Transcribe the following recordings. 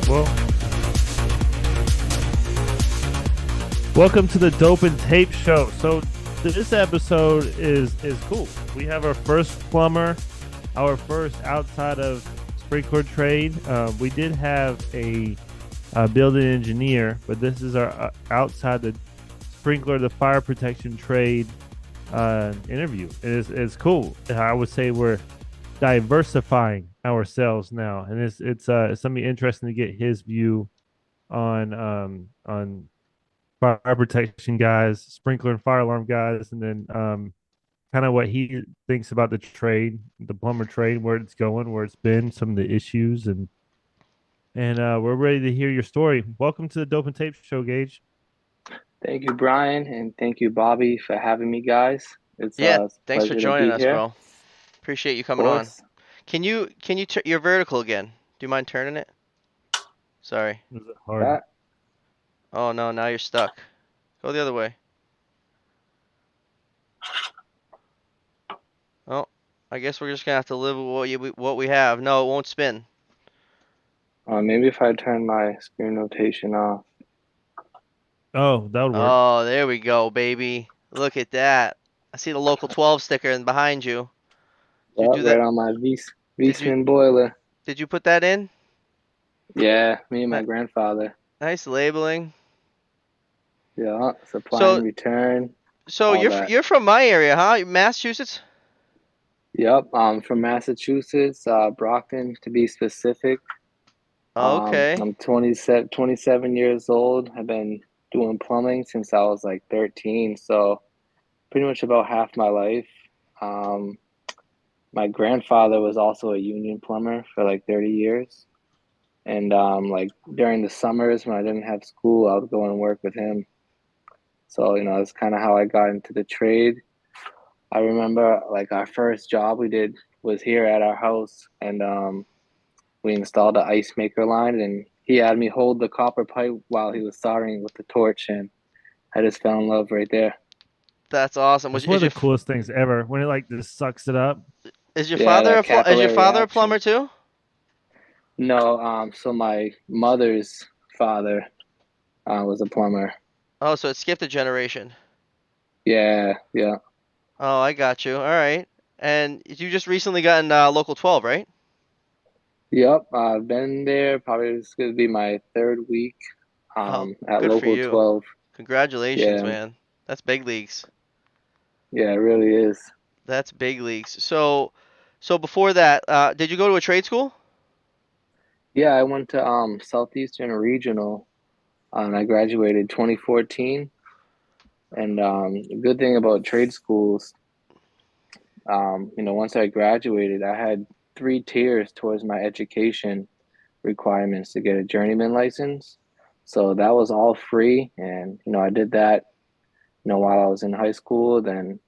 Well, welcome to the Dope and Tape Show. So this episode is cool. We have our first plumber, our first outside of sprinkler trade. We did have a building engineer, but this is our outside the sprinkler, the fire protection trade interview. It's cool. I would say we're diversifying ourselves now, and it's something interesting to get his view on fire protection guys, sprinkler and fire alarm guys, and then kind of what he thinks about the trade, the plumber trade, where it's going, where it's been, some of the issues, and we're ready to hear your story. Welcome to the Dope and Tape Show, Gage. Thank you, Brian, and thank you, Bobby, for having me, guys. Yeah, It's a thanks for pleasure to joining be us, here. bro. Appreciate you Of coming on. course. Can you you're vertical again? Do you mind turning it? Sorry. Is it hard? That Oh no, now you're stuck. Go the other way. Oh, I guess we're just gonna have to live with what we have. No, it won't spin. maybe if I turn my screen rotation off. Oh, that would work. Oh, there we go, baby. Look at that. I see the local 12 sticker in behind you. Did you Yep, do right that? on my Did you Viessmann boiler. did you put that in? Yeah, me and Ni- my grandfather. Nice labeling. Yeah, supply and So return, so all you're that. you're from my area, huh? Massachusetts? Yep, from Massachusetts, Brockton to be specific. Okay. I'm 27 years old. I've been doing plumbing since I was like 13, so pretty much about half my life. Um, My grandfather was also a union plumber for like 30 years. And like during the summers when I didn't have school, I would go and work with him. So, that's kind of how I got into the trade. I remember like our first job we did was here at our house, and we installed the ice maker line, and he had me hold the copper pipe while he was soldering with the torch, and I just fell in love right there. That's awesome. That's one of the coolest things ever when it like just sucks it up. Is your Yeah, father that is your capillary father a plumber action. too? No, so my mother's father was a plumber. Oh, so it skipped a generation. Yeah, yeah. Oh, I got you. All right. And you just recently got in local 12, right? Yep, I've been there. Probably it's gonna be my third week Oh, at good for local you. 12. Congratulations, Yeah, man. That's big leagues. yeah, it really is. That's big leagues. So before that, did you go to a trade school? Yeah, I went to Southeastern Regional and I graduated 2014. And the good thing about trade schools, once I graduated, I had three tiers towards my education requirements to get a journeyman license. So that was all free, and I did that, while I was in high school. Then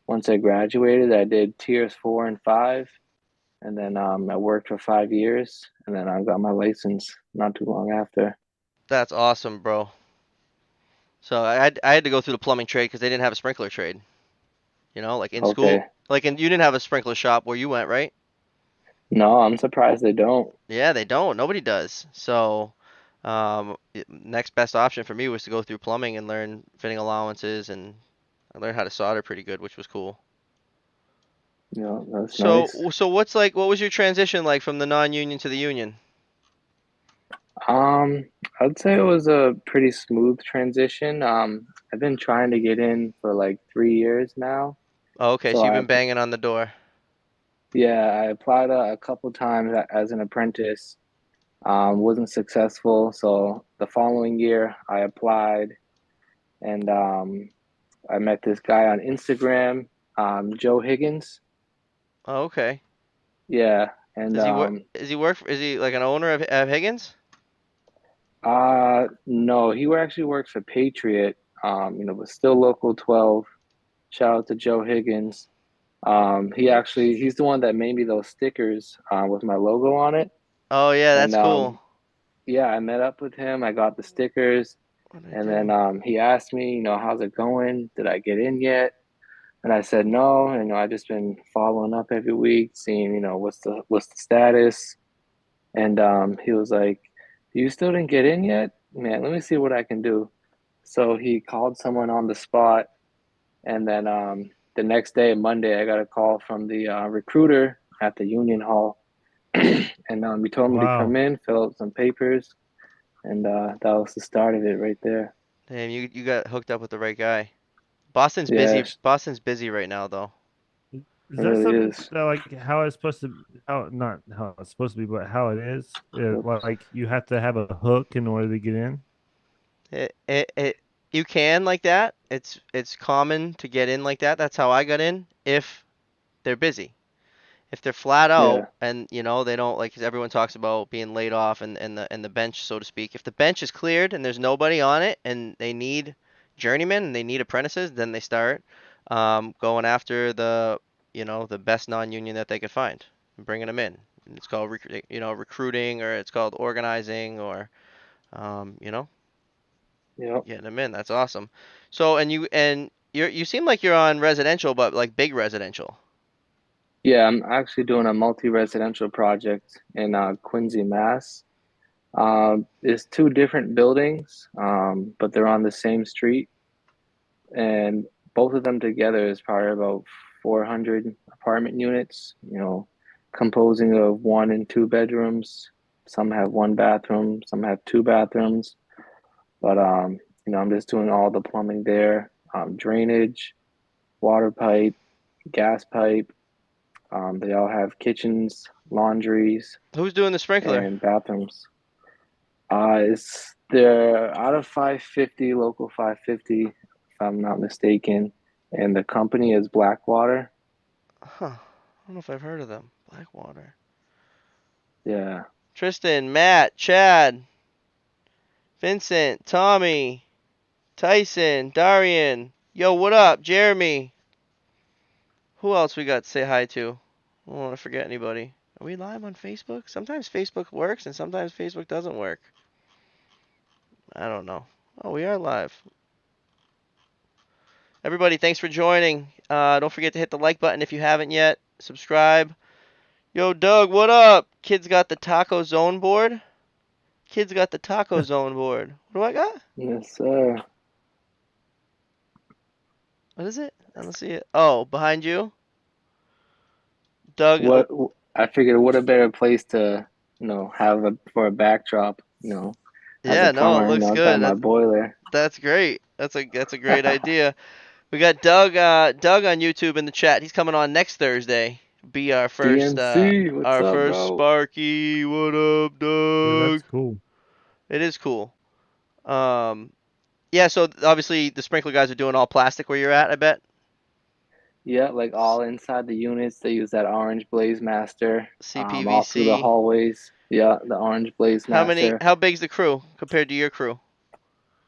once I graduated, I did tiers 4 and 5, and then I worked for 5 years, and then I got my license not too long after. That's awesome, bro. So I had to go through the plumbing trade because they didn't have a sprinkler trade. Like in Okay. school. You didn't have a sprinkler shop where you went, right? No, I'm surprised they don't. Yeah, they don't. Nobody does. So, next best option for me was to go through plumbing and learn fitting allowances, and I learned how to solder pretty good, which was cool. That's nice. So what was your transition like from the non-union to the union? Um, I'd say it was a pretty smooth transition. I've been trying to get in for like 3 years now. Oh, okay, So so you've been banging on the door. yeah, I applied a couple times as an apprentice. Wasn't successful. So the following year, I applied, and I met this guy on Instagram, Joe Higgins. Oh, okay. Yeah, and Is he like an owner of Higgins? no, he actually works for Patriot. But still local 12. Shout out to Joe Higgins. He's the one that made me those stickers with my logo on it. Oh yeah, And that's cool. yeah, I met up with him. I got the stickers, What did I and then do? he asked me, how's it going? Did I get in yet? And I said no. And I just been following up every week, seeing what's the status. And he was like, You still didn't get in yet? Man, let me see what I can do. So he called someone on the spot, and then the next day, Monday, I got a call from the recruiter at the union hall, and he told me to come Wow. in, fill out some papers, and that was the start of it right there. Damn, you got hooked up with the right guy. Boston's Yeah, busy. Boston's busy right now though. Is it that really something is. that like how it's supposed to how not how it's supposed to be, but how it is? Like you have to have a hook in order to get in? It you can like that. It's common to get in like that. That's how I got in if they're busy. If they're flat out Yeah, and they don't like 'cause everyone talks about being laid off and the bench so to speak. If the bench is cleared and there's nobody on it and they need journeymen and they need apprentices, then they start going after the best non-union that they could find and bringing them in. And it's called recruiting or it's called organizing or um, you know yep. getting them in. That's awesome. So you seem like you're on residential but like big residential. Yeah, I'm actually doing a multi-residential project in Quincy, Mass. It's two different buildings, but they're on the same street, and both of them together is probably about 400 apartment units, composing of one and two bedrooms. Some have one bathroom, some have two bathrooms, but I'm just doing all the plumbing there, drainage, water pipe, gas pipe. They all have kitchens, laundries, Who's doing the sprinkler? and bathrooms. It's they're out of 550, local 550, if I'm not mistaken. And the company is Blackwater. Huh. I don't know if I've heard of them. Blackwater. Yeah. Tristan, Matt, Chad, Vincent, Tommy, Tyson, Darian. Yo, what up? Jeremy. Who else we got to say hi to? I don't want to forget anybody. Are we live on Facebook? Sometimes Facebook works and sometimes Facebook doesn't work. I don't know. Oh, we are live. Everybody, thanks for joining. Don't forget to hit the like button if you haven't yet. Subscribe. Yo, Doug, what up? Kids got the Taco Zone board. Kids got the Taco Zone board. What do I got? Yes, sir. What is it? I don't see it. Oh, behind you, Doug. What I figured, what a better place to, have for a backdrop, as a Yeah, no, it plumber, looks got good. my boiler. That's great. That's a great idea. We got Doug on YouTube in the chat. He's coming on next Thursday. Be DMC, what's our up, first bro? Sparky. What up, Yeah, Doug? that's cool. It is cool. Um, yeah. So obviously the sprinkler guys are doing all plastic where you're at. I bet. Yeah, like all inside the units, they use that orange blaze master. All through the CPVC. hallways. Yeah, the orange blaze How many? master. How big's the crew compared to your crew?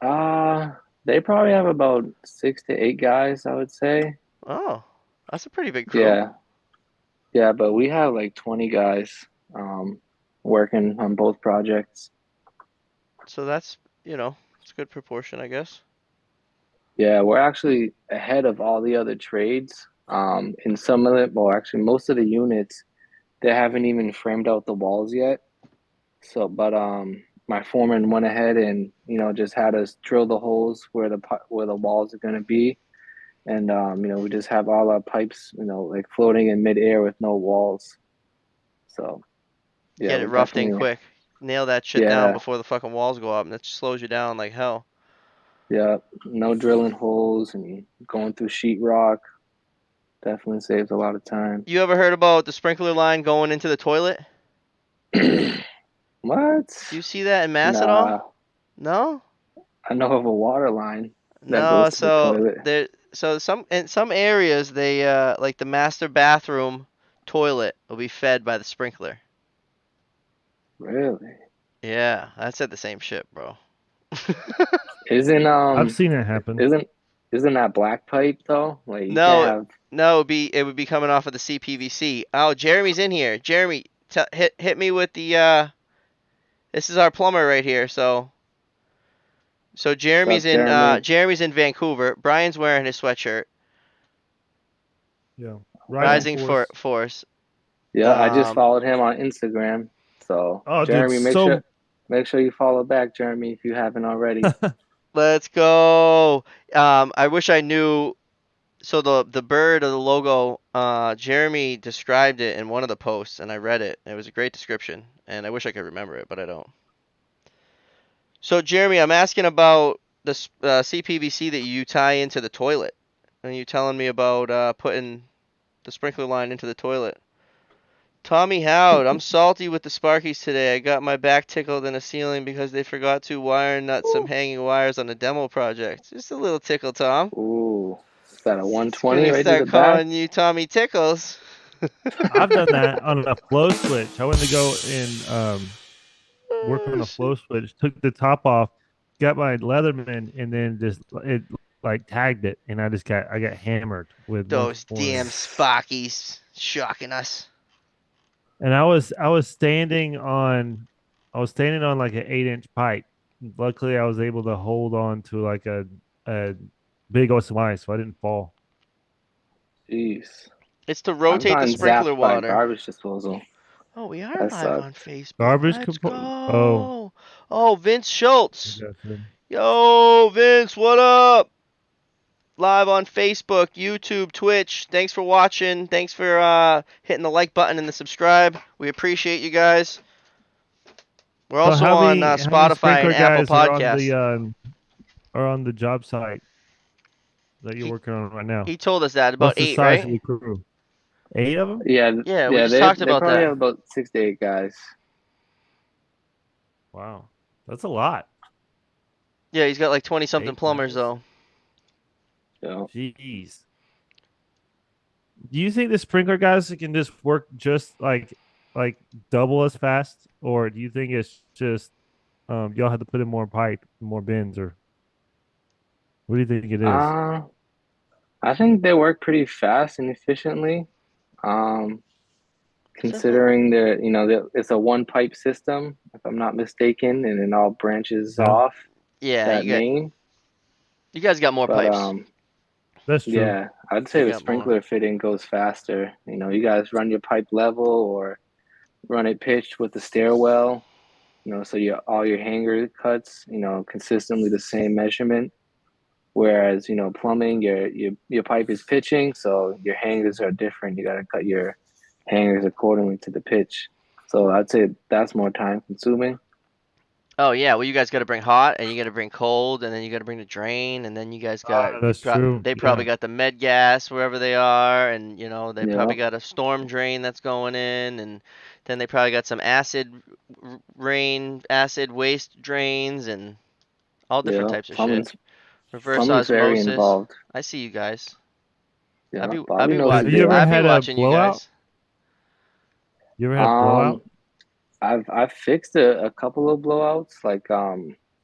Uh, they probably have about 6 to 8 guys, I would say. Oh, that's a pretty big crew. Yeah, yeah, but we have like 20 guys um, working on both projects. So that's it's a good proportion, I guess. Yeah, we're actually ahead of all the other trades. In some of it, well, actually, most of the units, they haven't even framed out the walls yet. So, but my foreman went ahead and just had us drill the holes where the walls are going to be, and we just have all our pipes, like floating in midair with no walls. So yeah, Get it we're roughed in definitely quick. Nail that shit down yeah, before the fucking walls go up, and that slows you down like hell. yeah, no drilling holes and going through sheetrock definitely saves a lot of time. You ever heard about the sprinkler line going into the toilet? What? Do you see that in Mass at all? Nah, No? I know of a water line that No, goes to the so toilet. in some areas they like the master bathroom toilet will be fed by the sprinkler. Really? Yeah, I said the same shit, bro. Isn't I've seen it happen. isn't isn't that black pipe though? Like you can't No, have. no, it would be coming off of the CPVC. Oh, Jeremy's in here. Jeremy, hit me with the this is our plumber right here. So What's up, Jeremy? Jeremy's in Vancouver. Brian's wearing his sweatshirt. Yeah. Rising Okay. Rising for Force. Force. Yeah, I just Um, followed him on Instagram. So Oh, dude, Jeremy, make sure. Make sure you follow back, Jeremy, if you haven't already. Let's go. I wish I knew. So the bird or the logo, Jeremy described it in one of the posts, and I read it. It was a great description, and I wish I could remember it, but I don't. So Jeremy, I'm asking about the CPVC that you tie into the toilet, and you telling me about putting the sprinkler line into the toilet. Tommy Howd, I'm salty with the Sparkies today. I got my back tickled in a ceiling because they forgot to wire nut some hanging wires on a demo project. Just a little tickle, Tom. Ooh, is that a It's 120 gonna right to the start back? calling you Tommy Tickles. I've done that on a flow switch. I went to go and work on Oh, a shit. flow switch, took the top off, got my Leatherman, and then just it like tagged it, and I got hammered with Those multiple damn ones. Sparkies shocking us. And I was standing on like an 8-inch pipe. Luckily, I was able to hold on to like a big OSY, so I didn't fall. Jeez. It's to I've rotate the gotten sprinkler zapped by water. garbage disposal. Oh, we are That live on sucked. Facebook. Garbage Let's compo. Oh, go. Oh, Vince I Schultz. gotcha. Yo, Vince, what up? Live on Facebook, YouTube, Twitch. Thanks for watching. Thanks for hitting the like button and the subscribe. We appreciate you guys. We're So also on how many Spotify and sprinkler Apple guys Podcasts. are on the job site that you're He working on right now? he told us that about What's the 8, size of right? the crew? 8 of them? Yeah, Yeah, we yeah, just they talked they about probably have that. about 6 to 8 guys. Wow, that's a lot. Yeah, he's got like 20 something 8 plumbers guys. though. So Jeez. Do you think the sprinkler guys can just work just like double as fast, or do you think it's just y'all have to put in more pipe, more bins, or what do you think it is? uh I think they work pretty fast and efficiently. Um Simple. Considering it's a one pipe system, if I'm not mistaken, and it all branches Yeah, off Yeah, that main. you guys got more But pipes. that's true. yeah, I'd say You the got more. sprinkler fitting goes faster. You guys run your pipe level or run it pitched with the stairwell, so all your hanger cuts, consistently the same measurement. Whereas, plumbing, your pipe is pitching, so your hangers are different. You got to cut your hangers accordingly to the pitch. So I'd say that's more time consuming. Oh yeah, well you guys got to bring hot and you got to bring cold and then you got to bring the drain and then you guys got That's true. they probably Yeah, got the med gas wherever they are and they Yeah, probably got a storm drain that's going in and then they probably got some acid rain, acid waste drains and all different yeah. types of shit. Reverse Plumbing's very osmosis. involved. I see you guys. Yeah, Bobby knows have his you way ever I be had a around. watching you blowout? guys. You ever had a Um, blowout? I've fixed a couple of blowouts. Like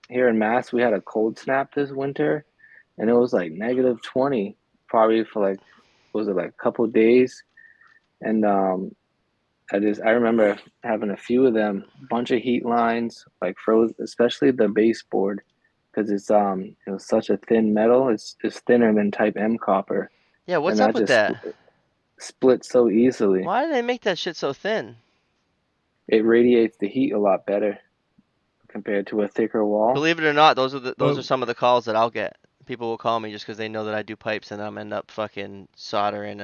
here in Mass, we had a cold snap this winter, and it was like -20, probably for like was it like a couple of days. And I remember having a few of them, bunch of heat lines, like froze, especially the baseboard, because it's such a thin metal. It's thinner than Type M copper, Yeah, and what's up that with just that? splits so easily. Why do they make that shit so thin? It radiates the heat a lot better compared to a thicker wall. Believe it or not, those are Well, some of the calls that I'll get. People will call me just because they know that I do pipes, and I'm end up fucking soldering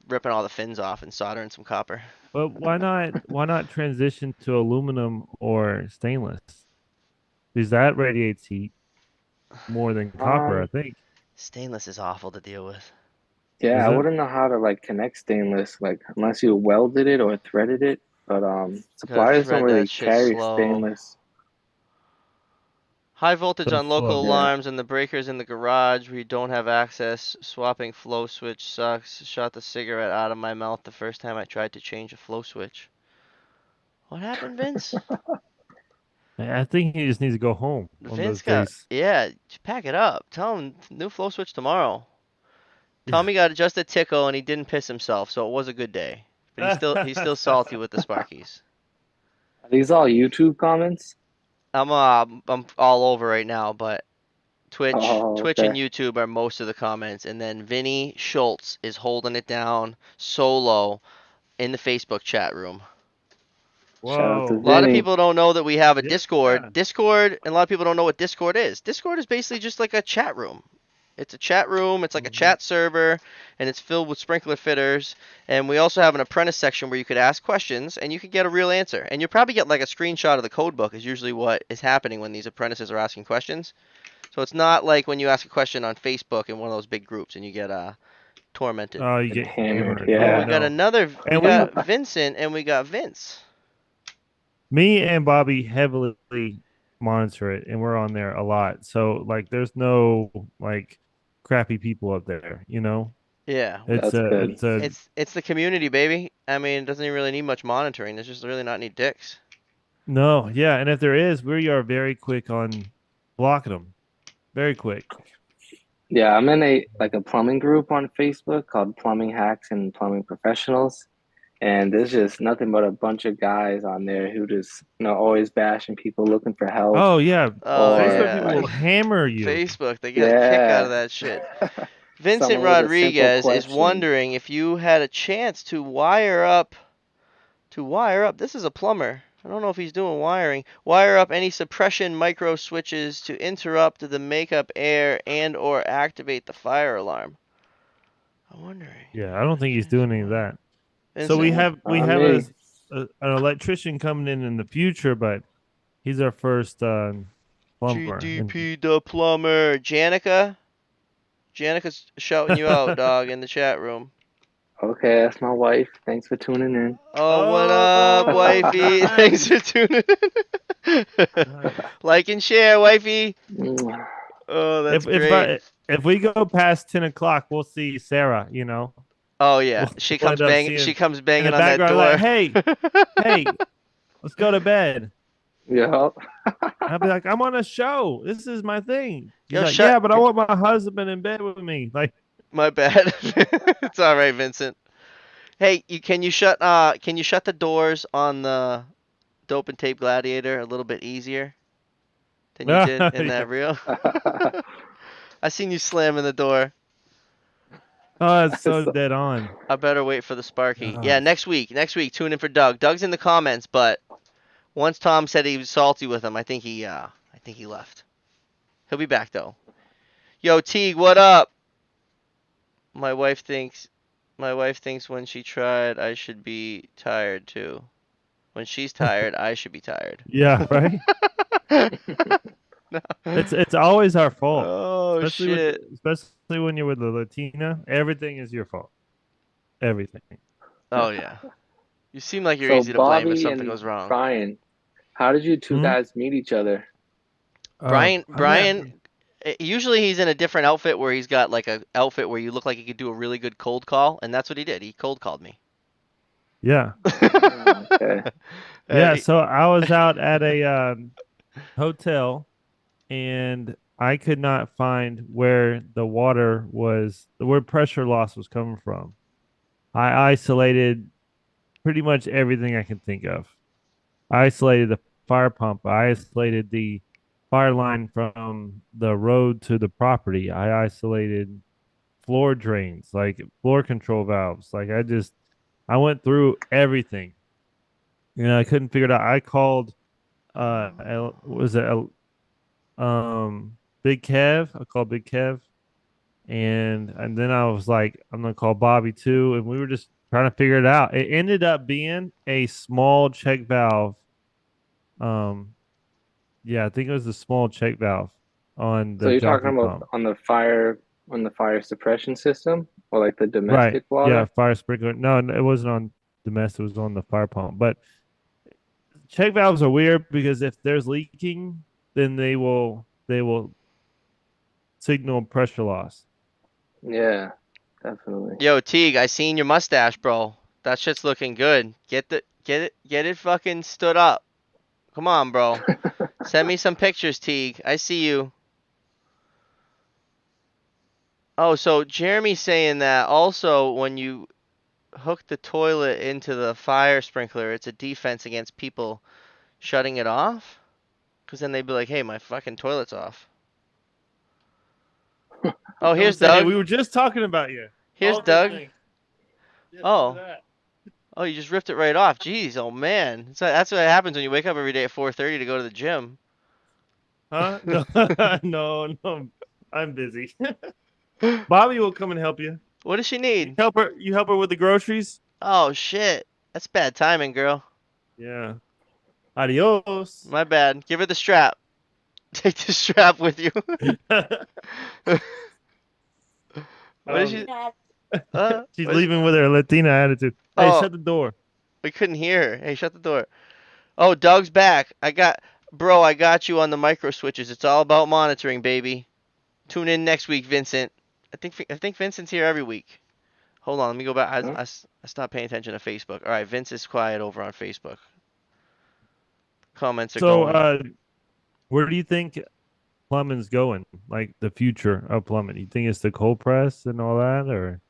ripping all the fins off and soldering some copper. but why not transition to aluminum or stainless? Because that radiates heat more than copper, I Um, think. Stainless is awful to deal with. yeah, Is I it? wouldn't know how to like connect stainless, like unless you welded it or threaded it. But Gotta suppliers don't thread that really shit carry slow. stainless. High voltage So on local slow. Yeah. alarms and the breakers in the garage. We don't have access. Swapping flow switch sucks. Shot the cigarette out of my mouth the first time I tried to change a flow switch. What happened, Vince? I think he just needs to go home on Vince those got, days. yeah, pack it up. Tell him new flow switch tomorrow. Tommy got just a tickle and he didn't piss himself, so it was a good day. But he's still salty with the Sparkies. Are these all YouTube comments? I'm all over right now, but Oh, Twitch and okay. YouTube are most of the comments, and then Vinny Schultz is holding it down solo in the Facebook chat room. Shout out to A lot of Whoa. Vinny. people don't know that we have a Yeah. Discord. Discord, and a lot of people don't know what Discord is. Discord is basically just like a chat room. It's a chat room, it's like a Mhm. chat server, and it's filled with sprinkler fitters. And we also have an apprentice section where you could ask questions and you could get a real answer. And you'll probably get like a screenshot of the code book is usually what is happening when these apprentices are asking questions. So it's not like when you ask a question on Facebook in one of those big groups and you get tormented. Oh, you Get get hammered. hammered. Oh, Yeah, we Yeah. got no. we And we, got Vincent and we got Vince. me and Bobby heavily monitor it, and we're on there a lot. So like, there's no like crappy people up there. You know, Yeah, That's good. it's a it's the community, baby. I mean, it doesn't even really need much monitoring. There's just really not any dicks. no, yeah. And if there is, we are very quick on blocking them. Very quick. Yeah, I'm in a plumbing group on Facebook called Plumbing Hacks and Plumbing Professionals. And there's just nothing but a bunch of guys on there who just, always bashing people looking for help Oh yeah, Oh or Facebook people yeah, will like, hammer you. Facebook. They get a kick out of yeah, that shit. Vincent someone with a simple Rodriguez is question. wondering if you had a chance to wire up. This is a plumber. I don't know if he's doing wiring. Wire up any suppression micro switches to interrupt the makeup air and or activate the fire alarm. I'm wondering if Yeah, you I had don't a think he's chance doing to any of wire. that. So we Vincent. No, have we not have me. an electrician coming in the future, but he's our first plumber. And GDP the plumber. Janica's shouting you out, dog, in the chat room. Okay, that's my wife. Thanks for tuning in. Oh, what up, oh, wifey? Thanks nice. for tuning in. Nice. Like and share, wifey. Mwah. Oh, that's If great. if we go past 10 o'clock, we'll see Sarah. Oh yeah, We'll end up She seeing comes in the banging on that background like, door. hey, let's go to bed. Yeah. I'll be like, I'm on a show. This is my thing. She's Yo, like, shut. yeah, but I want my husband in bed with me. Like, My bad. It's all right, Vincent. Hey, can you shut the doors on the dope and tape gladiator a little bit easier than you did in yeah. that reel? I seen you slamming the door. Oh, it's so So, dead on. I better wait for the Sparky. Oh, Yeah, next week. Next week, tune in for Doug. Doug's in the comments, but once Tom said he was salty with him, I think he left. He'll be back though. Yo, Teague, what up? My wife thinks my wife thinks when she tried I should be tired too. When she's tired, I should be tired. yeah, right. No. It's always our fault, Oh shit. especially when you're with the Latina. Everything is your fault. Everything. Oh yeah. You seem like you're so easy to blame if Bobby something and goes wrong. Brian, how did you two Hmm? guys meet each other? I met. Usually he's in a different outfit where he's got like a outfit where you look like he could do a really good cold call, and that's what he did. He cold called me. Yeah, Okay. yeah. He- So I was out at a hotel, and I could not find where where pressure loss was coming from. I isolated pretty much everything I can think of. I isolated the fire pump. I isolated the fire line from the road to the property. I isolated floor drains, like floor control valves. Like I went through everything. I couldn't figure it out. I called was it Big Kev? I called Big Kev, and then I was like, I'm gonna call Bobby too, and we were just trying to figure it out. It ended up being a small check valve. Um, yeah, I think it was a small check valve on So the you're talking jockey about pump. on the fire suppression system or like the Right. domestic Yeah, water? fire sprinkler. No, it wasn't on domestic, it was on the fire pump. But check valves are weird because if there's leaking, then they will signal pressure loss. Yeah, definitely. Yo, Teague, I seen your mustache, bro. That shit's looking good. Get it fucking stood up. Come on, bro. Send me some pictures, Teague. I see you. Oh, so Jeremy's saying that also when you hook the toilet into the fire sprinkler, it's a defense against people shutting it off? Because then they'd be like, hey, my fucking toilet's off. Oh, I'm gonna here's say, hey, Doug. we were just talking about you. Here's All good Doug. things. Yeah, look Oh, at that. Oh, you just ripped it right off. Jeez, oh man. So that's what happens when you wake up every day at 4:30 to go to the gym. Huh? No, no, no. I'm busy. Bobby will come and help you. What does she You need? help her. You help her with the groceries. Oh shit. That's bad timing, girl. Yeah. Adios. My bad. Give her the strap. Take the strap with you. What did um, she? she's What is? leaving with her Latina attitude. Hey, Oh, shut the door. we couldn't hear her. Hey, shut the door. Oh, Doug's back. Bro, I got you on the micro switches. It's all about monitoring, baby. Tune in next week, Vincent. I think Vincent's here every week. Hold on, let me go back. Huh? I stopped paying attention to Facebook. All right, Vince is quiet over on Facebook. Comments are So, going. where do you think plumbing's going? Like the future of plumbing? You think it's the cold press and all that, or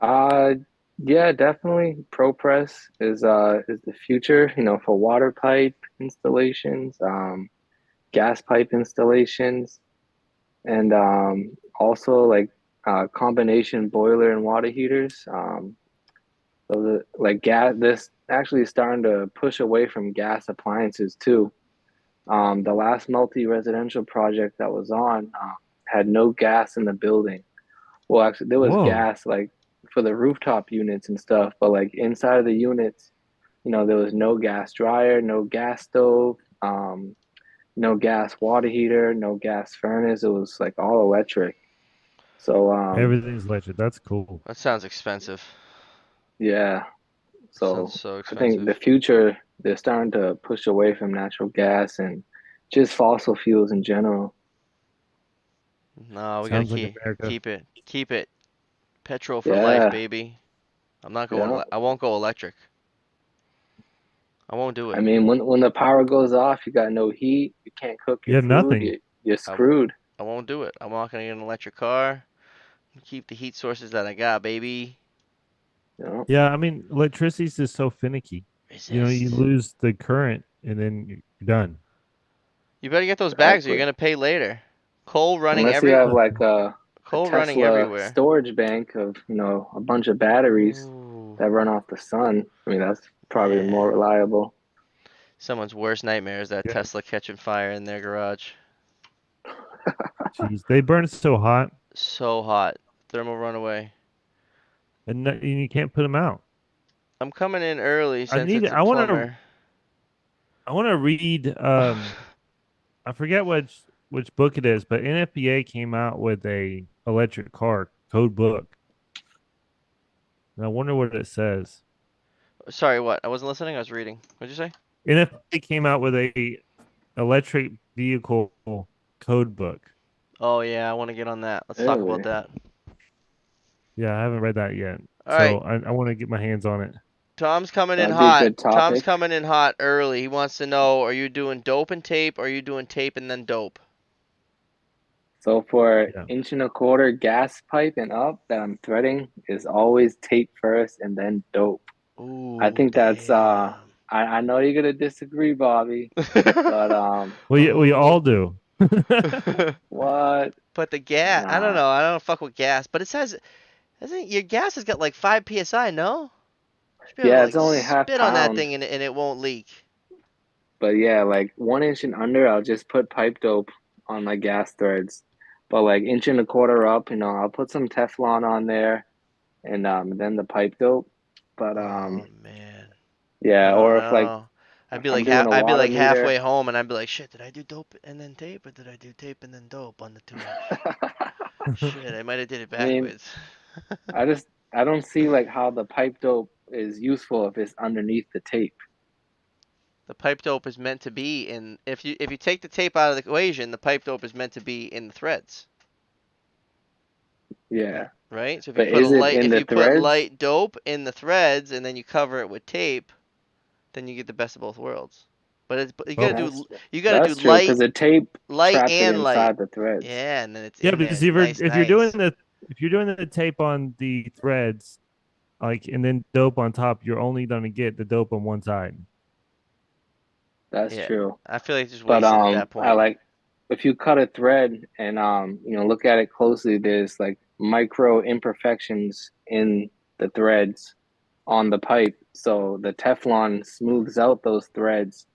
Uh, yeah, definitely. ProPress is the future, for water pipe installations, gas pipe installations, and also like combination boiler and water heaters. So like gas, this actually is starting to push away from gas appliances too. The last multi-residential project that was on had no gas in the building. Well, actually, there was whoa, gas like for the rooftop units and stuff, but like inside of the units, there was no gas dryer, no gas stove, no gas water heater, no gas furnace. It was like all electric. So everything's electric. That's cool. That sounds expensive. yeah. Sounds So so I think expensive. the future they're starting to push away from natural gas and just fossil fuels in general. No, we gotta Sounds like keep America. keep it keep it petrol for life, Yeah, baby. I'm not going. yeah. I won't go electric. I won't do I it. mean, when the power goes off, you got no heat. You can't cook You your have food. nothing. You're I screwed. I won't do it. I'm not gonna get an electric car. Keep the heat sources that I got, baby. You know Yeah, I mean, electricity's just so finicky. You Resist. lose the current and then you're done. You better get those bags or you're exactly. gonna pay later. Coal running Unless you have every That's like a coal running Tesla everywhere. storage bank of a bunch of batteries Ooh, that run off the sun. I mean, that's probably more man. reliable. Someone's worst nightmare is that yeah. Tesla catching fire in their garage. Jeez, they burn so hot, So hot. Thermal runaway. and you can't put them out. I'm coming in early I since need. it's a I want to. plumber. I want to read. I forget which book it is, but NFPA came out with a electric car code book, and I wonder what it says. Sorry, what? I wasn't listening. I was reading. What'd you say? NFPA came out with a electric vehicle code book. Oh yeah, I want to get on that. Let's talk about Really? that. Yeah, I haven't read that yet, All so right, I want to get my hands on it. Tom's coming in That'd be a hot. good Tom's topic. coming in hot early. He wants to know, are you doing dope and tape, or are you doing tape and then dope? So for Yeah. 1.25 inch gas pipe and up that I'm threading is always tape first and then dope. I Ooh, think that's damn. I know you're gonna disagree, Bobby, but We Oh. all do. what? But the gas, I don't Nah. know. I don't fuck with gas, but it says, doesn't your gas has got like 5 psi, no? Should be able to Yeah, it's like only half spit on that pound. thing and it won't leak. But yeah, like 1 inch and under, I'll just put pipe dope on my gas threads. But like 1.25 inch up, I'll put some Teflon on there and then the pipe dope. But Oh man. I yeah, don't or if like know. if I'm doing a I'd be water like halfway meter. home and I'd be like, shit, did I do dope and then tape or did I do tape and then dope on the 2 inch? Shit, I might have did it I mean, backwards. I don't see like how the pipe dope is useful if it's underneath the tape. The pipe dope is meant to be in if you take the tape out of the equation, the pipe dope is meant to be in the threads. Yeah. Right? So But is it in if the you put threads? light dope in the threads and then you cover it with tape, then you get the best of both worlds. But Oh, That's you gotta do that's true because the tape light traps it and light. inside the threads. Yeah, and then it's yeah, in there. because It's nice, nice. if you're doing the tape on the threads, like and then dope on top, you're only gonna get the dope on one side. That's Yeah. true. I feel like it's just But wasted at that I point. like if you cut a thread and look at it closely, there's like micro imperfections in the threads. on the pipe. So the Teflon smooths out those threads,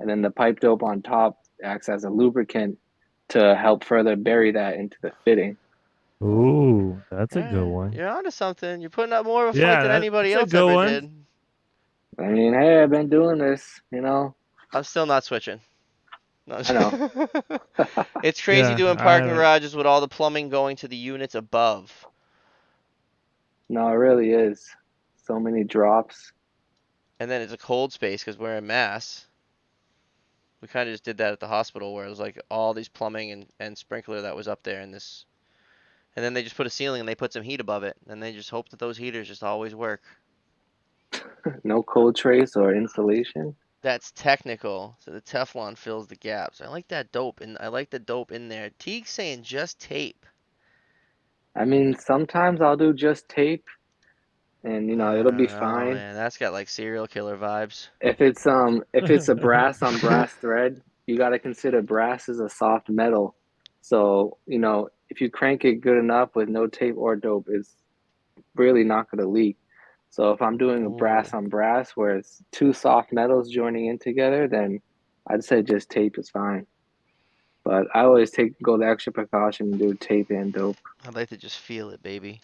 and then the pipe dope on top acts as a lubricant to help further bury that into the fitting. Ooh, that's a good Yeah, one. you're onto something. You're putting up more of a fight Yeah, than anybody that's a else good ever one. did. I mean, hey, I've been doing this, you know. I'm still not switching. No. I know. It's crazy Yeah, doing I parking haven't. garages with all the plumbing going to the units above. No, it really is. So many drops. And then it's a cold space because we're in Mass. We kind of just did that at the hospital where it was like all these plumbing and sprinkler that was up there in this. And then they just put a ceiling and they put some heat above it. And they just hope that those heaters just always work. No cold trace or insulation. That's technical. So the Teflon fills the gaps. I like that dope and I like the dope in there. Teague's saying just tape. I mean, sometimes I'll do just tape and I it'll be don't know, fine. man. That's got like serial killer vibes. If it's a brass on brass thread, you got to consider brass is a soft metal. So, if you crank it good enough with no tape or dope, it's really not going to leak. So if I'm doing a brass Ooh. on brass where it's two soft metals joining in together, then I'd say just tape is fine. But I always go the extra precaution and do tape and dope. I'd like to just feel it, baby.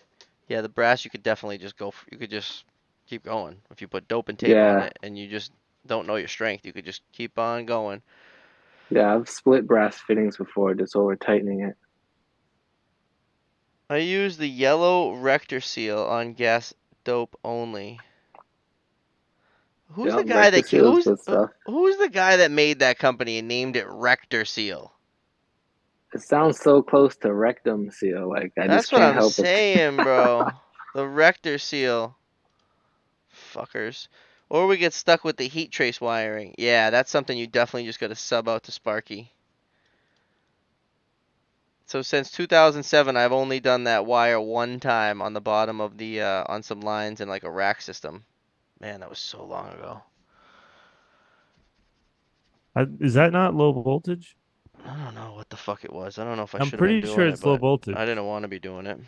Yeah, the brass you could definitely just go. You could just keep going. If you put dope and tape on Yeah, it, and you just don't know your strength, you could just keep on going. yeah, I've split brass fittings before, just over tightening it. I use the yellow rector seal on gas dope only. Who's Yeah, the guy rector that seal is good stuff. who's the guy that made that company and named it Rector Seal? It sounds so close to rectum seal, like I just That's what can't I'm help it. saying, bro. The Rector Seal. Fuckers. Or we get stuck with the heat trace wiring. Yeah, that's something you definitely just gotta sub out to Sparky. So since 2007, I've only done that wire one time on the bottom of the on some lines in like a rack system. Man, that was so long ago. Is that not low voltage? I don't know what the fuck it was. I don't know if I I'm should have been pretty sure doing it, it's low but I voltage. didn't want to be doing it.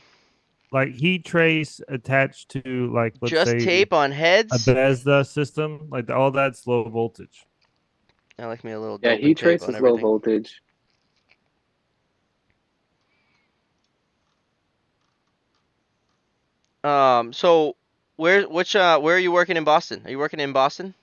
Like heat trace attached to, like, let's Just say tape on a heads. Bethesda system, like all that's low voltage. I like me a little Yeah, dope and heat tape trace on is low everything. voltage. So where are you working in Boston? Are you working in Boston?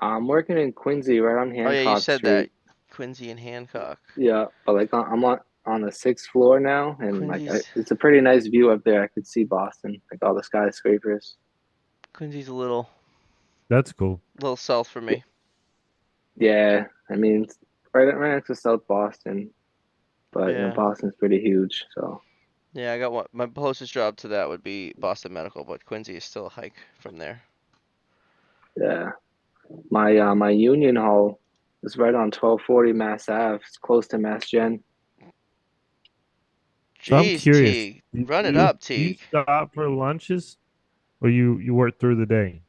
I'm working in Quincy, right on Oh yeah, you Hancock said that. Street. Quincy and Hancock. Yeah, but like I'm on the sixth floor now, and like Quincy's it's a pretty nice view up there. I could see Boston, like all the skyscrapers. Quincy's a That's cool. little south for me. Yeah, I mean, it's right next to South Boston, but Yeah. Boston's pretty huge, so Yeah, I got one. My closest job to that would be Boston Medical, but Quincy is still a hike from there. yeah. My union hall is right on 1240 Mass Ave. It's close to Mass Gen. So I'm Jeez, curious. Teague. Do Run it you up, do you Teague. stop for lunches, or you work through the day?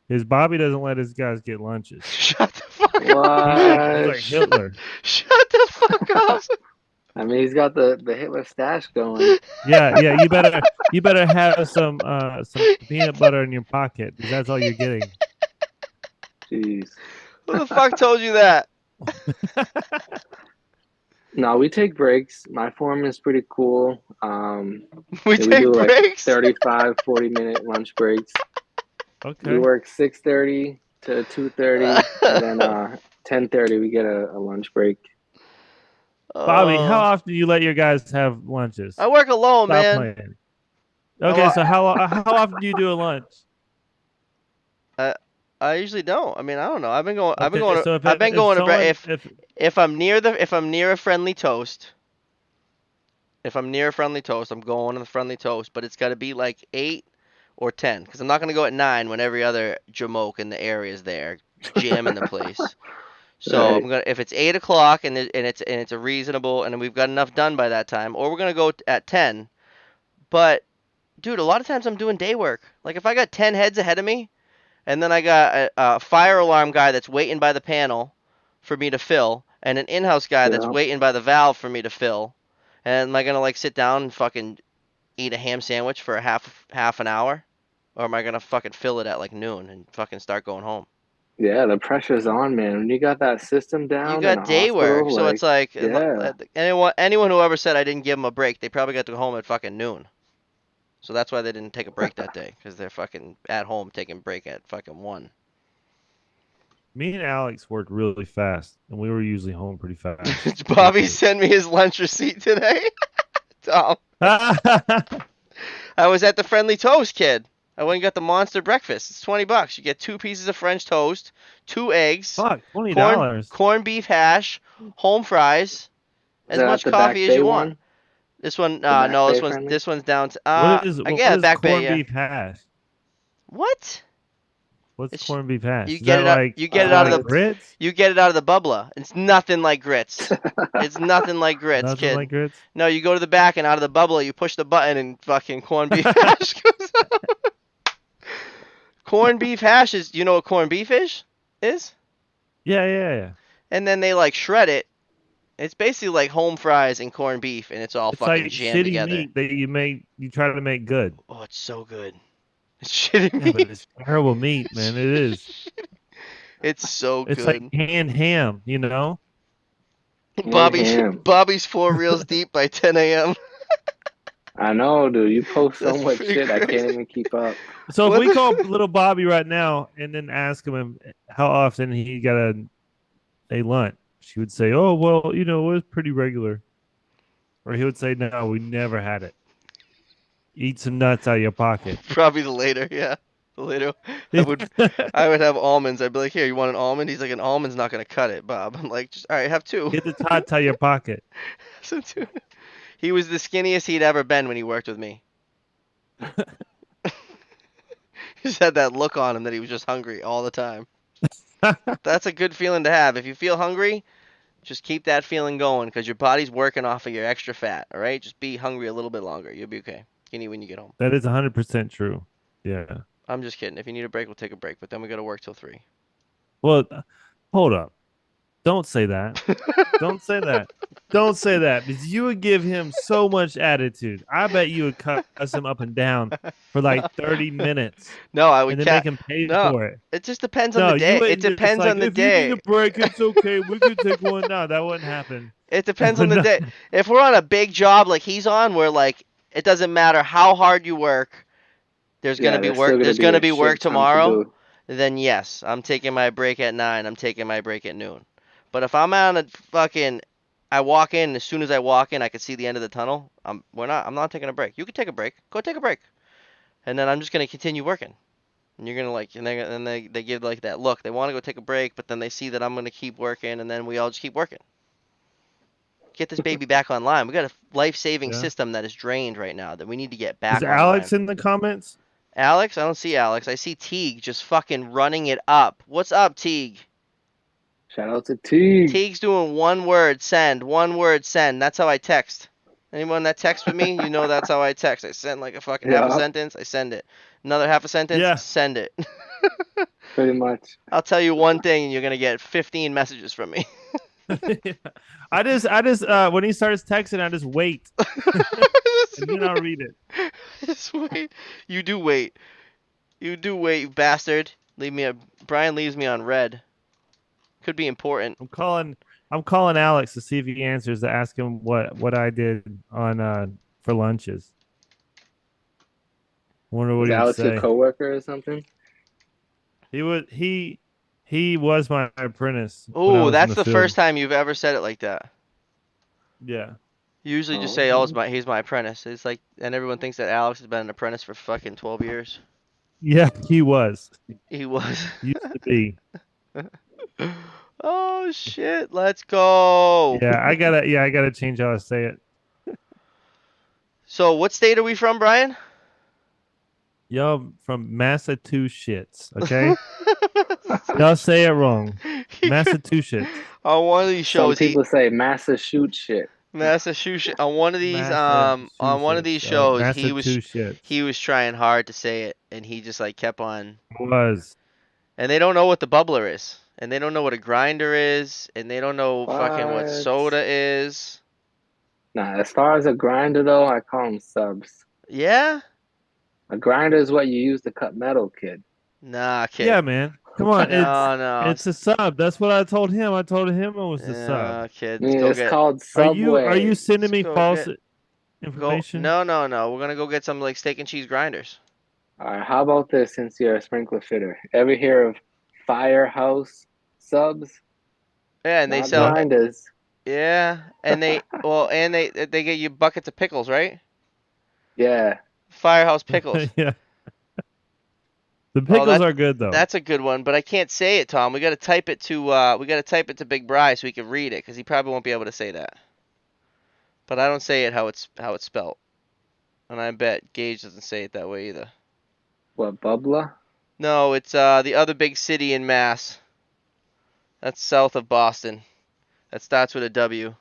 His Bobby doesn't let his guys get lunches. Shut the fuck up. He's like What? Hitler. Shut the fuck up. I mean, he's got the Hitler stash going. Yeah, yeah. You better have some peanut butter in your pocket because that's all you're getting. Jeez. Who the fuck told you that? No, we take breaks. My foreman is pretty cool. We Yeah, we take do like breaks? 35, 40-minute lunch breaks. We Okay. work 6:30 to 2:30, and then 10:30 we get a lunch break. Bobby, how Oh, often do you let your guys have I lunches? work alone, Stop man. playing. I'm Okay, so how often do you do a lunch? I I usually don't. I mean, I don't know. Okay, so I've been if going to someone if if I'm near a friendly toast, if I'm near a friendly toast, I'm going to the friendly toast, but it's got to be like 8 or 10 cuz I'm not going to go at 9 when every other jamoke in the area is there jamming the place. So Right. I'm gonna if it's 8 o'clock and it's a reasonable and we've got enough done by that time, or we're gonna go at 10. But dude, a lot of times I'm doing day work. Like if I got 10 heads ahead of me, and then I got a fire alarm guy that's waiting by the panel for me to fill, and an in-house guy that's Yeah. waiting by the valve for me to fill. And am I gonna like sit down and fucking eat a ham sandwich for a half an hour? Or am I gonna fucking fill it at like noon and fucking start going home? Yeah, the pressure's on, man. When you got that system You down in got a day work, hospital, so it's like, like yeah, anyone who ever said I didn't give them a break, they probably got to go home at fucking noon. So that's why they didn't take a break that day, because they're fucking at home taking a break at fucking 1. Me and Alex worked really fast, and we were usually home pretty fast. Bobby sent me his lunch receipt today. Tom, Fuck, I was at the Friendly Toast, kid. I went and got the monster breakfast. It's $20. You get 2 pieces of French toast, 2 eggs, $20. corned beef hash, home fries, is as that much the Back coffee as Bay you want. one? This one, The Back no, Bay friendly? this one's down to What yeah, is Back Bay, corned yeah. beef hash? What? What's It's corned beef hash? you Is get that it out, like you get is it that out of like the, It's grits? you get it out of the bubbler. It's nothing like grits. It's nothing like grits, Nothing kid. like grits. No, you go to the back and out of the bubbler, you push the button and fucking corned beef hash goes out. Corned beef hash is, you know what corned beef is? Yeah. And then they like shred it. It's basically like home fries and corned beef, and it's all It's fucking like jammed shitty together. meat that you try to make good. Oh, it's so good. It's shitting Yeah, but me. it's terrible meat, man. It is. It's so It's like good. canned ham, you know? canned Bobby's ham. Bobby's 4 reels deep by 10 a.m. I know, dude. You post so That's much pretty shit, I can't crazy. even keep up. So if What we the? call little Bobby right now and then ask him how often he got a lunch, he would say, "Oh, well, it was pretty regular." Or he would say, "No, we never had it. Eat some nuts out of your pocket." Probably the later, yeah. The later, I would, Get I would have almonds. I'd be like, here, you want an almond? He's like, an almond's not gonna cut it, Bob. I'm like, just all right, have 2. the tots out of your pocket. So 2. He was the skinniest he'd ever been when he worked with me. He just had that look on him that he was just hungry all the time. That's a good feeling to have. If you feel hungry, just keep that feeling going because your body's working off of your extra fat. All right, just be hungry a little bit longer. You'll be okay. You can eat when you get home. That is 100% true. Yeah. I'm just kidding. If you need a break, we'll take a break. But then we got to work till 3. Well, hold up. Don't say that. Don't say that. Don't say that because you would give him so much attitude. I bet you would cuss him up and down for like 30 minutes No, I and would then cat. make him pay No, for it. it just depends on the No, you day. It wouldn't just depends like, on the if you need a day. break, it's okay. We could take one now. That wouldn't happen. It depends on the No. day. If we're on a big job like he's on, where like it doesn't matter how hard you work, there's gonna Yeah, be there's still work. gonna There's be gonna a be work shit ton to tomorrow. do. Then yes, I'm taking my break at 9. I'm taking my break at noon. But if I'm on a fucking, I walk in, as soon as I walk in, I can see the end of the tunnel. I'm not taking a break. You can take a break. Go take a break. And then I'm just gonna continue working. And you're gonna like, and they give like that look. They want to go take a break, but then they see that I'm gonna keep working, and then we all just keep working. Get this baby back online. We got a life-saving Yeah. system that is drained right now that we need to get Is back online. Alex in the comments? Alex? I don't see Alex. I see Teague just fucking running it up. What's up, Teague? Shout out to Teague. Teague's doing one word, send. One word, send. That's how I text. Anyone that texts with me, you know that's how I text. I send like a fucking half a Yeah, sentence, I send it. Another half a sentence, Yeah. send it. pretty much. I'll tell you one thing and you're gonna get 15 messages from me. I just when he starts texting, I just wait. Just And then I'll read it. Just wait. You do wait. You do wait, you bastard. Brian leaves me on red. Could be important. I'm calling Alex to see if he answers, to ask him what I did on for lunches. Wonder what Is he would Alex your say. coworker or something? He was my apprentice when I Oh, was in that's the the field. first time you've ever said it like that. Yeah. You usually just Oh, say, "Oh, okay. he's my apprentice." It's like, and everyone thinks that Alex has been an apprentice for fucking 12 years. Yeah, he was. He was. Used to be. Oh shit! Let's go. I gotta change how I say it. So, what state are we from, Brian? Y'all from Massachusetts, okay? Y'all say it wrong. Massachusetts. On one of these Some shows, people say massa shoot shit. Massachusetts. On one of these Massachusetts. shows, Massachusetts he was trying hard to say it, and he just like kept on. was. And they don't know what the bubbler is, and they don't know what a grinder is, and they don't know fucking what What? soda is. Nah, as far as a grinder though, I call them subs. Yeah. A grinder is what you use to cut metal, kid. Nah, Yeah, kid. man. Come on, No, no. it's a sub. That's what I told him. I told him it was a sub. No, I kid. mean, Go it's get. called Are you Subway. sending Let's me go false get. Go. information? No, no, no. We're gonna go get some like steak and cheese grinders. All right, how about this since you're a sprinkler fitter? Ever hear of Firehouse subs? Yeah, and they Not sell. Yeah. grinders. Yeah, and they get you buckets of pickles, right? Yeah. Firehouse pickles. Yeah. The Oh, pickles are good though. that's a good one, but I can't say it, Tom. We gotta type it to Big Bry so he can read it, because he probably won't be able to say that. But I don't say it how it's spelt, and I bet Gage doesn't say it that way either. What, Bubla? No, it's the other big city in Mass. That's south of Boston. That starts with a W.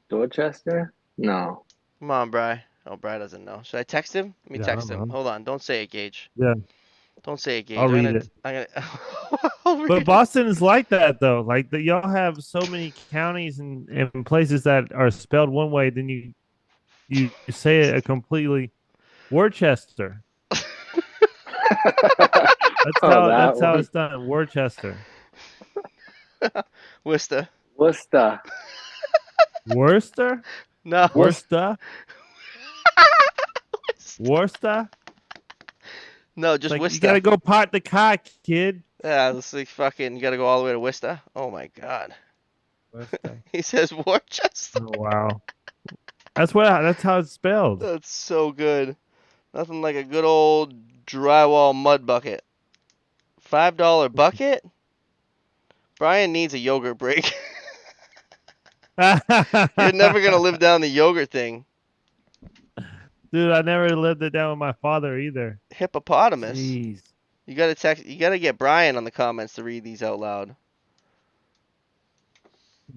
Dorchester? No. Come on, Bry. Oh, Bry doesn't know. Should I text him? Let me Yeah, I text don't him. know. Hold on. Don't say it, Gage. Yeah, Don't say it, I'll Gage. read it. I'm gonna. I'll But read it. Boston is like that though. Like y'all have so many counties and places that are spelled one way, then you say it a completely Worcester. Oh, that That's how one. it's done. Worcester. Worcester. Worcester. Worcester? No. Worcester. Worcester? Worcester? No, It's just like you Worcester. gotta go pot the car, kid. Yeah, this like fucking. You gotta go all the way to Worcester. Oh my God. Worcester. He says Worcester. Oh wow. That's how it's spelled. That's so good. Nothing like a good old drywall mud bucket. $5 bucket? Brian needs a yogurt break. You're never gonna live down the yogurt thing. Dude, I never lived it down with my father either. Hippopotamus. Jeez. You gotta text. You gotta get Brian on the comments to read these out loud.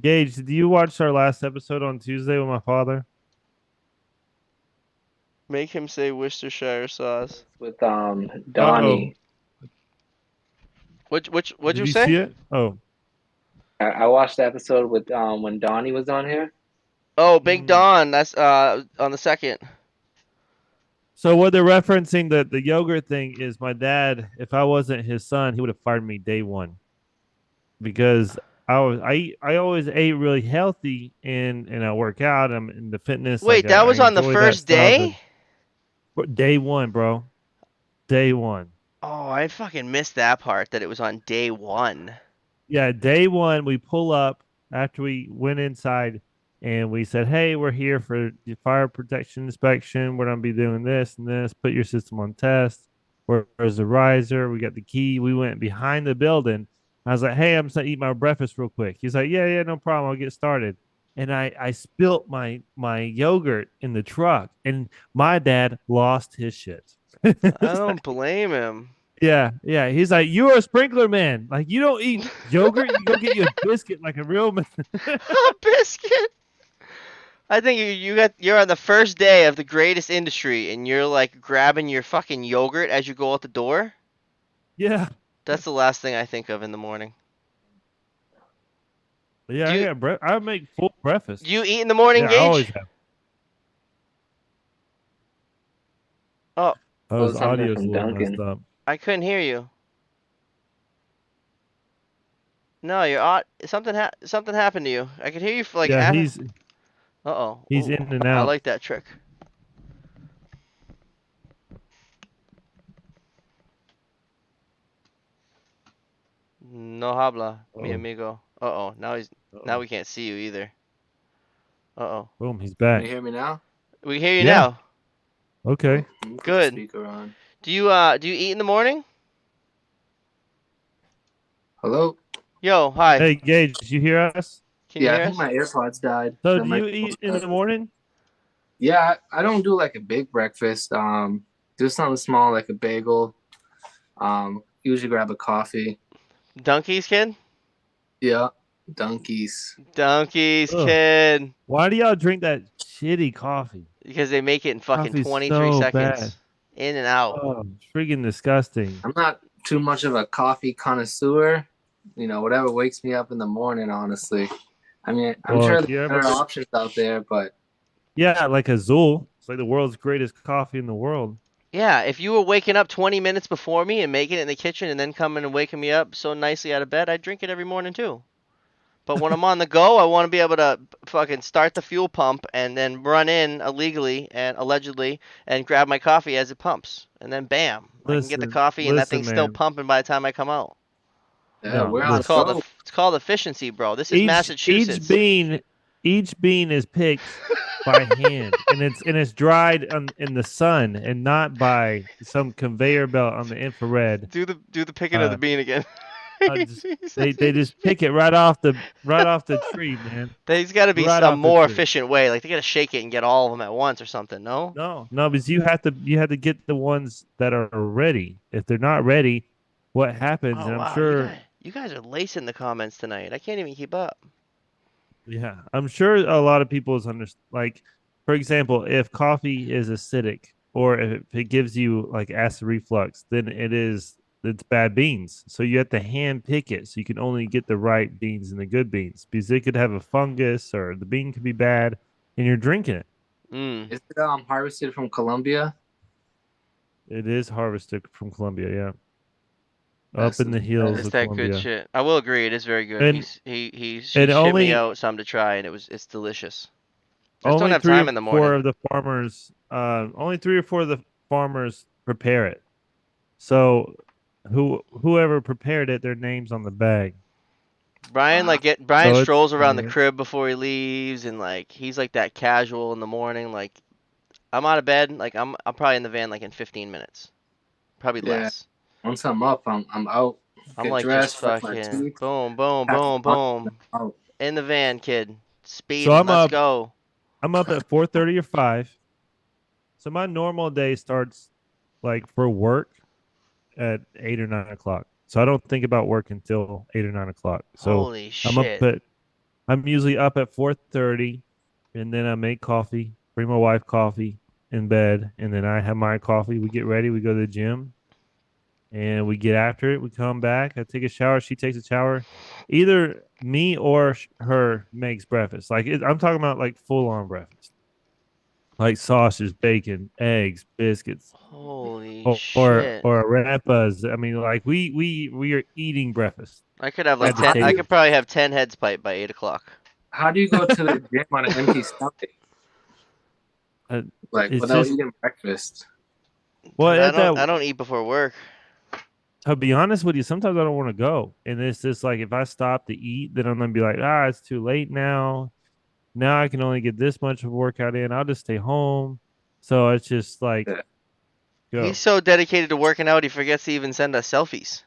Gage, did you watch our last episode on Tuesday with my father? Make him say Worcestershire sauce. With Oh, Donnie. What'd did you you say? see it? Oh. I watched the episode with when Donnie was on here. Oh, Big Mm. Don. That's on the second. So what they're referencing the yogurt thing is my dad, if I wasn't his son, he would have fired me day one. Because I always ate really healthy and I work out, I'm in the fitness, like Wait, that I was on the enjoy that first stuff. day? But day one, bro. Day one. Oh, I fucking missed that part. That it was on day one. Yeah, day one, we pull up after we went inside and we said, hey, we're here for the fire protection inspection. We're going to be doing this and this. Put your system on test. Where's the riser? We got the key. We went behind the building. I was like, hey, I'm just going to eat my breakfast real quick. He's like, yeah, no problem. I'll get started. And I spilt my yogurt in the truck, and my dad lost his shit. I don't blame him. Yeah. He's like, you're a sprinkler man. Like, you don't eat yogurt. You go get you a biscuit like a real man. A biscuit. I think you're on the first day of the greatest industry, and you're like grabbing your fucking yogurt as you go out the door. Yeah. That's the last thing I think of in the morning. Yeah, I make full breakfast. Do you eat in the morning, Yeah, Gage? I always have. Oh, Oh, his something audio's a from little Duncan. messed up. I couldn't hear you. No, something happened to you. I could hear you for like Yeah, half. he's Uh-oh. he's Ooh, in and I out. like that trick. No habla, mi Uh-oh. amigo. Uh-oh. Now Uh-oh. we can't see you either. Uh-oh. Boom, he's Can back. you hear me now? We hear you Yeah. now. Okay. Let me put the Good. speaker on. Do you eat in the morning? Hello? Yo, hi. Hey, Gage, did you hear us? Can you Yeah, I hear think us? my AirPods died. So, The do you microphone eat in died. the morning? Yeah, I don't do like a big breakfast. Do something small like a bagel. Usually grab a coffee. Donkeys, kid? Yeah, donkeys. Donkeys, Ugh. kid. Why do y'all drink that shitty coffee? Because they make it in fucking Coffee's 23 so seconds. bad. In and out. Oh, it's freaking disgusting. I'm not too much of a coffee connoisseur. You know, whatever wakes me up in the morning, honestly. I mean, I'm Well, sure if you there's ever- better options out there, but Yeah, like Azul. It's like the world's greatest coffee in the world. Yeah, if you were waking up 20 minutes before me and making it in the kitchen and then coming and waking me up so nicely out of bed, I'd drink it every morning too. But when I'm on the go, I want to be able to fucking start the fuel pump and then run in illegally and allegedly and grab my coffee as it pumps. And then bam, I can get the coffee and that Listen, thing's still man. pumping by the time I come out. Yeah, No, we're It's on listen. called go. it's called efficiency, bro. This is Each Massachusetts. each bean is picked by hand, and it's dried in the sun, and not by some conveyor belt on the infrared. Do the picking of the Uh, bean again. just, He says they each just bean. pick it right off the tree, man. There's got to be Right some off the more tree. efficient way. Like they got to shake it and get all of them at once or something. No? No, because you have to get the ones that are ready. If they're not ready, what happens? Oh And I'm wow, sure, you guys are lacing the comments tonight. I can't even keep up. yeah, I'm sure a lot of people is under like, for example, if coffee is acidic or if it gives you like acid reflux, then it's bad beans. So you have to hand pick it, so you can only get the right beans and the good beans because they could have a fungus or the bean could be bad, and you're drinking it. Mm. Is it harvested from Colombia? It is harvested from Colombia, yeah, up That's in the hills It's of that good Colombia, shit. I will agree, it is very good. and He and shipped me only out some to try, and it's delicious. I just don't only have three time or in the four morning. of the farmers, only three or four of the farmers prepare it. So whoever prepared it, their name's on the bag. Brian So it's strolls around the crib before he leaves, and like he's like that casual in the morning. Like I'm out of bed, like I'm probably in the van like in 15 minutes, probably yeah. less. Once I'm up, I'm out. I'm Get like just dressed, brush my fucking teeth, boom, boom, pack a boom, lunch, boom, and out. in the van, kid, so speeding. Let's go. I'm up at 4:30 or 5. So my normal day starts like for work at 8 or 9 o'clock. So I don't think about work until 8 or 9 o'clock. So Holy I'm up shit. at I'm usually up at 4:30, and then I make coffee, bring my wife coffee in bed, and then I have my coffee. We get ready, we go to the gym, and we get after it. We come back. I take a shower. She takes a shower. Either me or her makes breakfast. I'm talking about like full on breakfast, like sausage, bacon, eggs, biscuits, Holy or shit. arepas. I mean, like we are eating breakfast I could have like But 10, I could probably have 10 heads pipe by 8 o'clock. how do you go to the gym on an empty stomach, Uh, like it's without just eating breakfast? well Cause I at don't, that. I don't eat before work. To be honest with you, sometimes I don't want to go, and it's just like if I stop to eat, then I'm gonna be like, it's too late now. Now I can only get this much of a workout in. I'll just stay home. So it's just like Yeah. He's go. so dedicated to working out, he forgets to even send us selfies.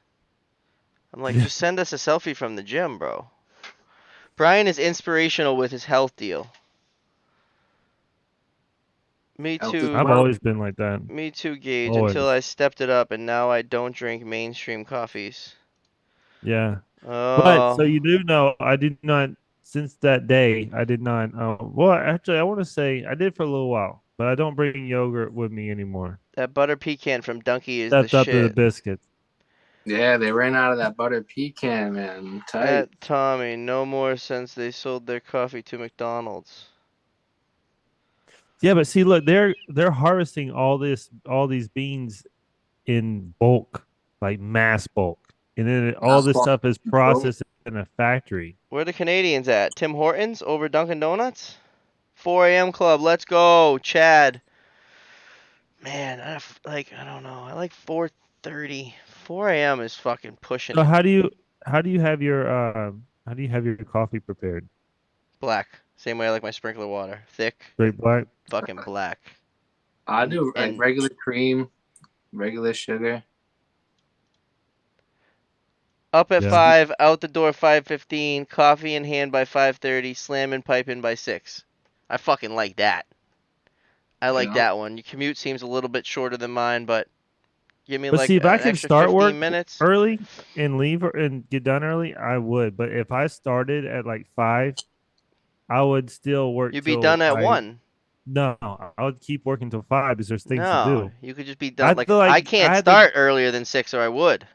I'm like, just send us a selfie from the gym, bro. Brian is inspirational with his health deal. Me Health is I've too. wealth. always been like that. Me too, Gage, until Always. I stepped it up and now I don't drink mainstream coffees. Yeah. But so Oh, you do know I did not since that day, I did not well actually I want to say I did for a little while, but I don't bring yogurt with me anymore. that butter pecan from Donkey is the Stepped up to the shit. biscuits. Yeah, they ran out of that butter pecan, man. Tight. At Tommy, no more since they sold their coffee to McDonald's. Yeah, but see, look, they're harvesting all these beans in bulk, like mass bulk, and then all House this quality stuff is control. processed in a factory. Where the Canadians at? Tim Hortons over Dunkin' Donuts? 4 a.m. club, let's go, Chad. Man, I don't know. I like 4:30. 4 a.m. is fucking pushing So it. how do you have your how do you have your coffee prepared? Black. Same way I like my sprinkler water. Thick, Straight black? fucking black. I And do like and regular cream, regular sugar. up at Yeah. 5, out the door 5:15, coffee in hand by 5:30, slam and pipe in by 6. I fucking like that. I You like know, that one. Your commute seems a little bit shorter than mine, but give me But like see, if I an can extra start 15 work minutes. early and and get done early, I would. But if I started at like 5, I would still work You'd be done till at I 1. no, I would keep working till 5 because there's things to No, do. you could just be I done. Like feel I like I can't had to, start earlier than 6 or I would.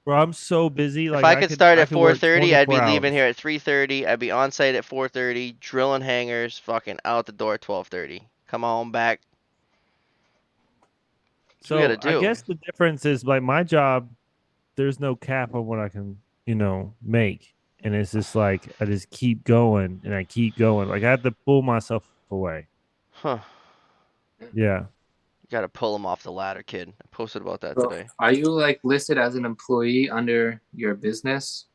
bro. I'm so busy. If Like I could start I at could work 4:30, I'd 24 be leaving hours. here at 3:30. I'd be on site at 4:30, drilling hangers, fucking out the door at 12:30. Come on back. That's what we gotta So I do. guess the difference is like my job, there's no cap on what I can, make. And it's just like I just keep going and I keep going. Like I have to pull myself away. Huh. Yeah. You gotta pull him off the ladder, kid. I posted about that So today. are you like listed as an employee under your business,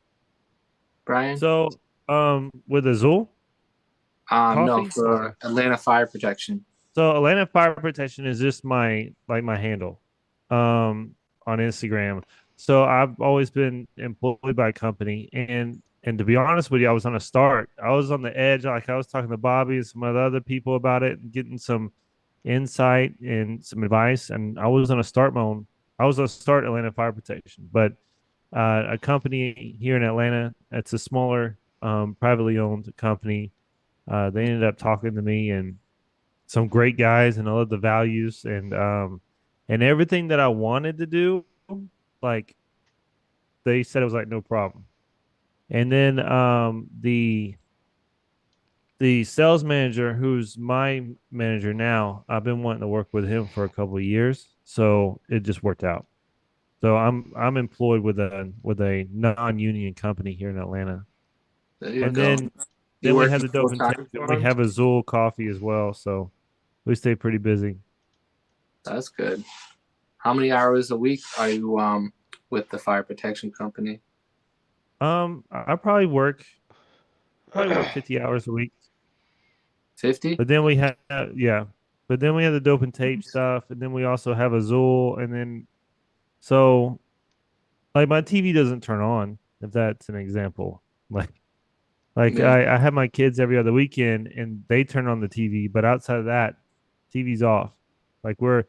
Brian? So with Azul No, coffee or for Atlanta Fire Protection. so Atlanta Fire Protection is just my handle um on Instagram. So I've always been employed by a company and to be honest with you, I was on a start. I was on the edge, like I was talking to Bobby and some other people about it and getting some insight and some advice. And I was on a start mode. I was on a start Atlanta Fire Protection, but a company here in Atlanta, it's a smaller privately owned company. They ended up talking to me and some great guys and I love the values and everything that I wanted to do, like they said it was like no problem. And then the sales manager who's my manager now, I've been wanting to work with him for a couple of years. So it just worked out. So I'm employed with a non-union company here in Atlanta. There you And go. You then we have working the full dope and tape time and for we him? have Azul coffee as well. So we stay pretty busy. That's good. How many hours a week are you with the fire protection company? I probably work 50 hours a week. 50? But then we have yeah. But then we have the dope and tape stuff, and then we also have Azul, and then so like my TV doesn't turn on, if that's an example. Like Yeah. I have my kids every other weekend and they turn on the TV, but outside of that, TV's off. Like we're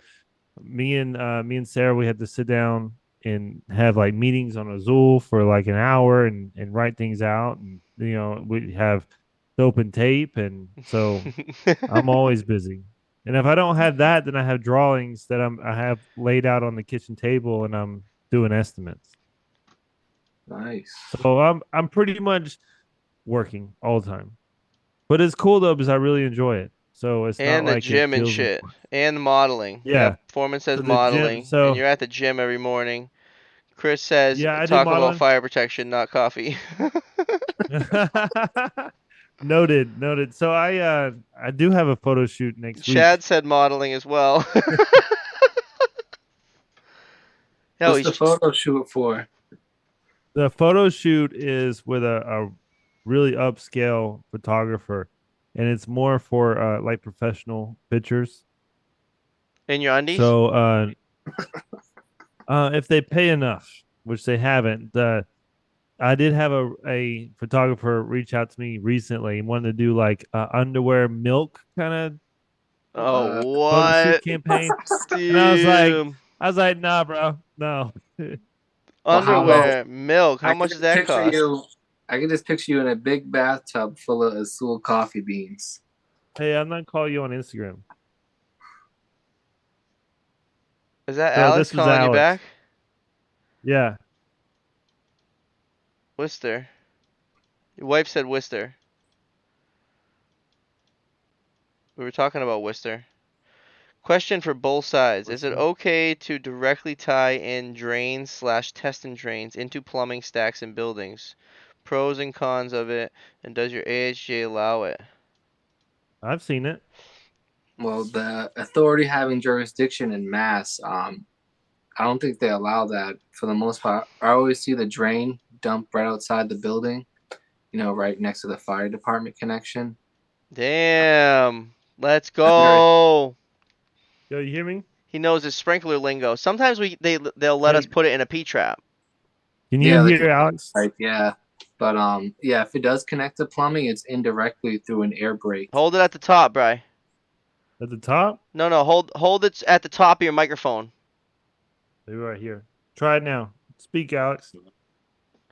me and Sarah, we had to sit down and have like meetings on Azul for like an hour and write things out. And we have dope and tape, and so I'm always busy. And if I don't have that, then I have drawings that I have laid out on the kitchen table and I'm doing estimates. Nice. So I'm pretty much working all the time. But it's cool though because I really enjoy it. So it's not And the like it gym and kills me. shit. And the modeling. Yeah, Yeah. Foreman says So the gym modeling, and so you're at the gym every morning. Chris says yeah, I do talk about modeling. fire protection, not coffee. Noted, noted. So I do have a photo shoot next week. Chad said modeling as well. Yo, What's the he's photo shoot for? The photo shoot is with a really upscale photographer, and it's more for like professional pictures. in your undies. So if they pay enough, which they haven't, I did have a photographer reach out to me recently and wanted to do like underwear milk kind of What? Oh, photo shoot what? campaign. And Dude. I was like, nah, bro, no. Well, how about Underwear, milk. I How can much does just that picture cost? you. I can just picture you in a big bathtub full of Azul coffee beans. Hey, I'm not calling you on Instagram. Is that So Alex this is calling you Alex. back? Yeah. Worcester. Your wife said Worcester. We were talking about Worcester. Question for both sides. Is it okay to directly tie in drains slash test and drains into plumbing stacks in buildings? Pros and cons of it, and does your AHJ allow it? I've seen it. Well, the authority having jurisdiction in Mass, I don't think they allow that for the most part. I always see the drain dump right outside the building, right next to the fire department connection. Damn. Let's Very. go. Yo, you hear me? He knows his sprinkler lingo. Sometimes they'll let us Hey, put it in a P trap. can you Yeah, hear Alex right, yeah. But yeah, if it does connect to plumbing, it's indirectly through an air brake. Hold it at the top, Bry. at the top? No, no, hold it at the top of your microphone. Maybe right here. Try it now. Speak, Alex.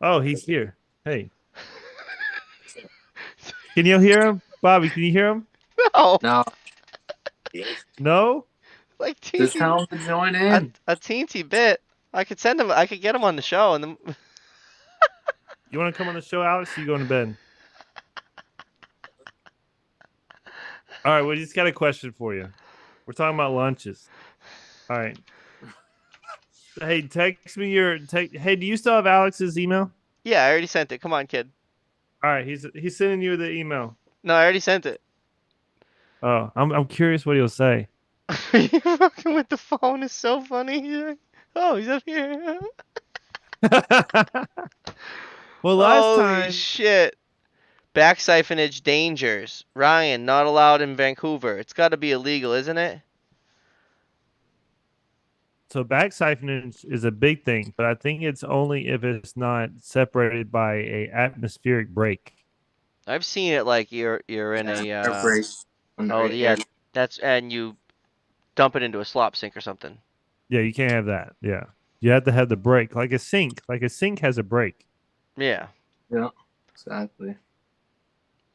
Oh, he's here. Hey, can you hear him? Bobby, can you hear him? No, Now, No? like just teensy, tell them to join a, in. a teensy bit. I could send him. I could get him on the show, and then You want to come on the show, Alex? Or you going to bed? All right, we just got a question for you. We're talking about lunches. All right. Hey, text me your Hey, do you still have Alex's email? Yeah, I already sent it. Come on, kid. All right, he's sending you the email. No, I already sent it. Oh, I'm curious what he'll say. You fucking with the phone is so funny. He's like, oh, he's up here. Well, last Holy time, shit. Back siphonage dangers. Ryan, not allowed in Vancouver. It's got to be illegal, isn't it? so back siphonage is a big thing, but I think it's only if it's not separated by a atmospheric break. I've seen it like you're in Yeah, a air break on the oh air. yeah, that's and you dump it into a slop sink or something. Yeah, you can't have that. Yeah, you have to have the break, like a sink. Like a sink has a break. Yeah. Yeah, exactly.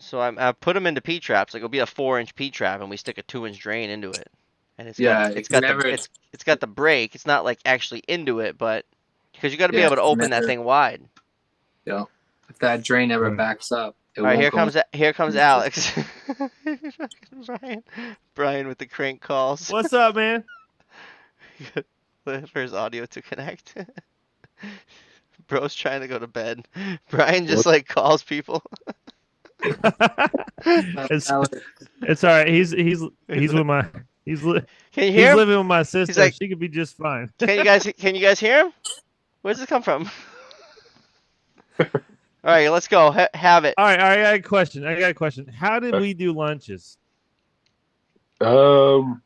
So I put them into P traps. Like it'll be a 4-inch P trap, and we stick a 2-inch drain into it, and Yeah, it's it can got the never. it's got the break. It's not like actually into it, but because you got to be Yeah, able to it can open that never. thing wide. Yeah, if that drain ever Right. backs up, it All right, won't go here comes in the system. Alex. Brian, Brian with the crank calls What's up, man? for his audio to connect. Bro's trying to go to bed. Brian just What? like calls people. it's Alex, it's all right. He's with my he's li- Can you he's hear him? living with my He's sister. like, She could be just fine. can you guys hear him? Where's this come from? All right, let's go. Have it. All right, I got a question. I got a question. How did we do lunches? Um,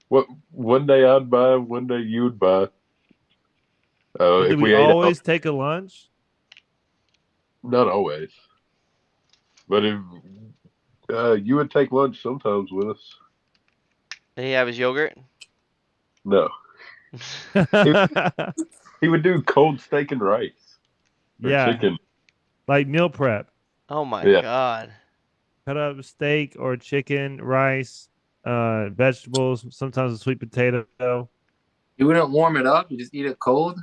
what one day I'd buy, one day you'd buy. Did If we we ate out, always take a lunch? not always, but if you would take lunch sometimes with us. Did he have his yogurt? No, he would do cold steak and rice or Yeah, chicken. like meal prep. Oh my Yeah, God. Cut up steak or chicken, rice, vegetables, sometimes a sweet potato. you wouldn't warm it up. You just eat it cold.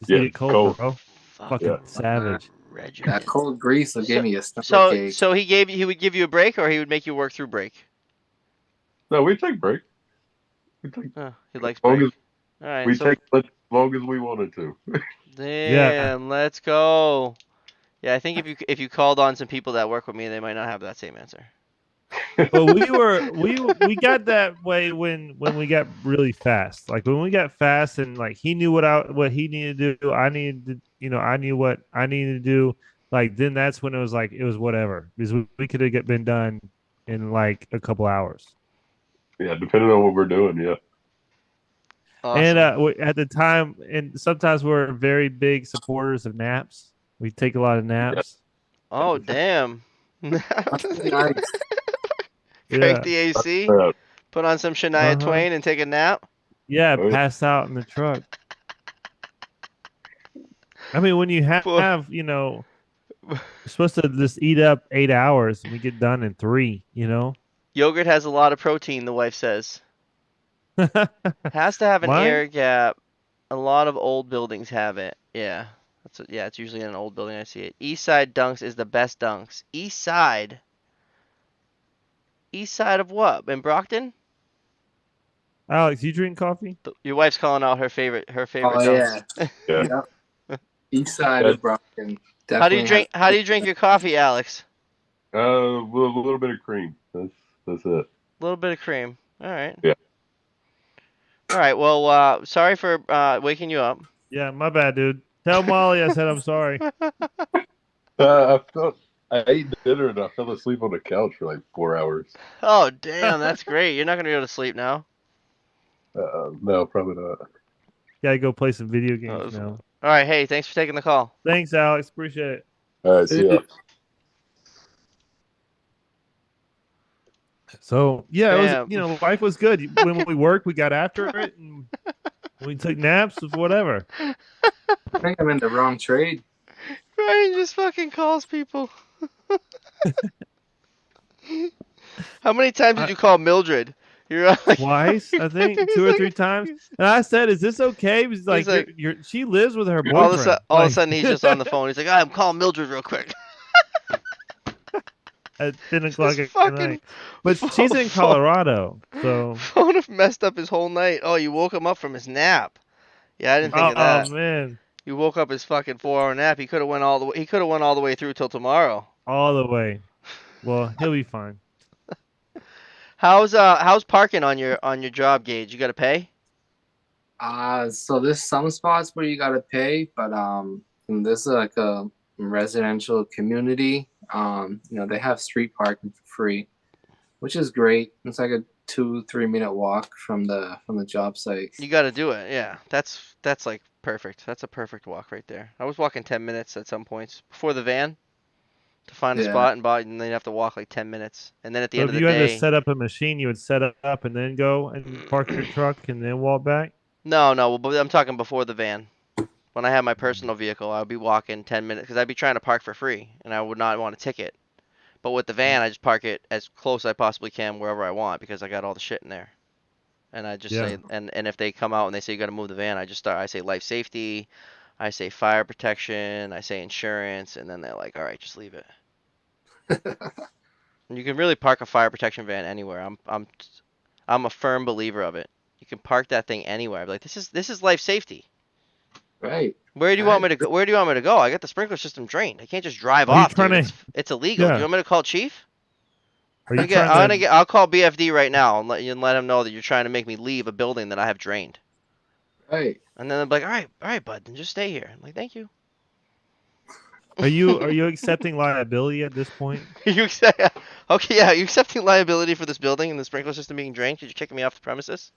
Just yeah, eat it cold, cold. bro. Fucking Yeah. savage. Regimen. That cold grease will give So, me a stomach ache. so he would give you a break, or he would make you work through break. No, we take break. We take Oh, he likes long break. as All right, we so take lunch as long as we wanted to. Yeah. damn, let's go. Yeah, I think if you called on some people that work with me, they might not have that same answer. But we got that way when we got really fast. Like when we got fast and like he knew what he needed to do, I needed to, I knew what I needed to do. Like then that's when it was whatever because we could have been done in like a couple hours. Yeah, depending on what we're doing. Yeah, And Awesome. at the time, and sometimes we're very big supporters of naps. We take a lot of yeah. naps. Oh damn. Nice. Crank Yeah. the AC, Uh, put on some Shania Uh-huh. Twain, and take a nap. Yeah, Oh, yeah. pass out in the truck. I mean, when you Poor- have, you're supposed to just eat up 8 hours and we get done in three. Yogurt has a lot of protein, the wife says. Has to have an Mine? air gap. A lot of old buildings have it. Yeah. Yeah, it's usually in an old building I see it. East Side Dunks is the best dunks. East Side? East Side of what? In Brockton? Alex, you drink coffee? Your wife's calling out her favorite Oh dunks. yeah. Yeah. Yep. East side Yeah. of Brockton How do you definitely drink how do you drink your coffee, Alex? With a little bit of cream. That's it. A little bit of cream. All right. Yeah. All right. Well, sorry for waking you up. Yeah, my bad, dude. Tell Molly I said I'm sorry. I ate dinner and I fell asleep on the couch for like 4 hours. Oh, damn, that's great. You're not gonna be able to sleep now. No, probably not. Gotta go play some video Oh, games now. All right. Hey, thanks for taking the call. Thanks, Alex. Appreciate it. All right, see ya. So yeah, Damn. it was life was good. When we worked, we got after it, and we took naps, whatever. I think I'm in the wrong trade. Brian just fucking calls people. How many times did you call Mildred? You're like Twice, I think, He's 2 or like- 3 times. And I said, "Is this okay?" He's like, like- she lives with her boyfriend. all of a Like, sudden he's just on the phone. He's like, I'm calling Mildred real quick. at 10 o'clock at fucking night. But she's in phone- Colorado, so Phone have messed up his whole night. Oh, you woke him up from his nap. Yeah, I didn't think of Oh that. man, You woke up his fucking 4 hour nap. He could have went all the way. He could have went all the way through till tomorrow. all the way. Well, he'll be fine. How's parking on your job, Gage? You got to pay? So there's some spots where you gotta pay, but this is like a residential community. They have street parking for free, which is great. It's like a 2-3 minute walk from the job site. You got to do it. Yeah, that's like perfect. That's a perfect walk right there. I was walking 10 minutes at some points before the van to find a Yeah, spot and then you have to walk like 10 minutes. And then at the So end if of the you had to day, set up a machine, you would set it up and then go and park your truck and then walk back. no, but I'm talking before the van. When I had my personal vehicle, I would be walking 10 minutes because I'd be trying to park for free and I would not want a ticket. But with the van, I just park it as close as I possibly can wherever I want because I got all the shit in there. And I just Yeah. say, and if they come out and they say you got to move the van, I say life safety, I say fire protection, I say insurance, and then they're like, all right, just leave it. And you can really park a fire protection van anywhere. I'm a firm believer of it. You can park that thing anywhere. I'd be like, this is life safety. right. Where do you want me to go? Where do you want me to go? I got the sprinkler system drained. I can't just drive Are you off, trying dude. to? It's illegal. Do you Yeah. want me to call chief? Are you trying to? I'll call BFD right now and let him know that you're trying to make me leave a building that I have drained. Right. And then they'll be like, all right, bud, then just stay here. I'm like, thank you. Are you accepting liability at this point? You accept, okay, yeah, you accepting liability for this building and the sprinkler system being drained because you're kicking me off the premises?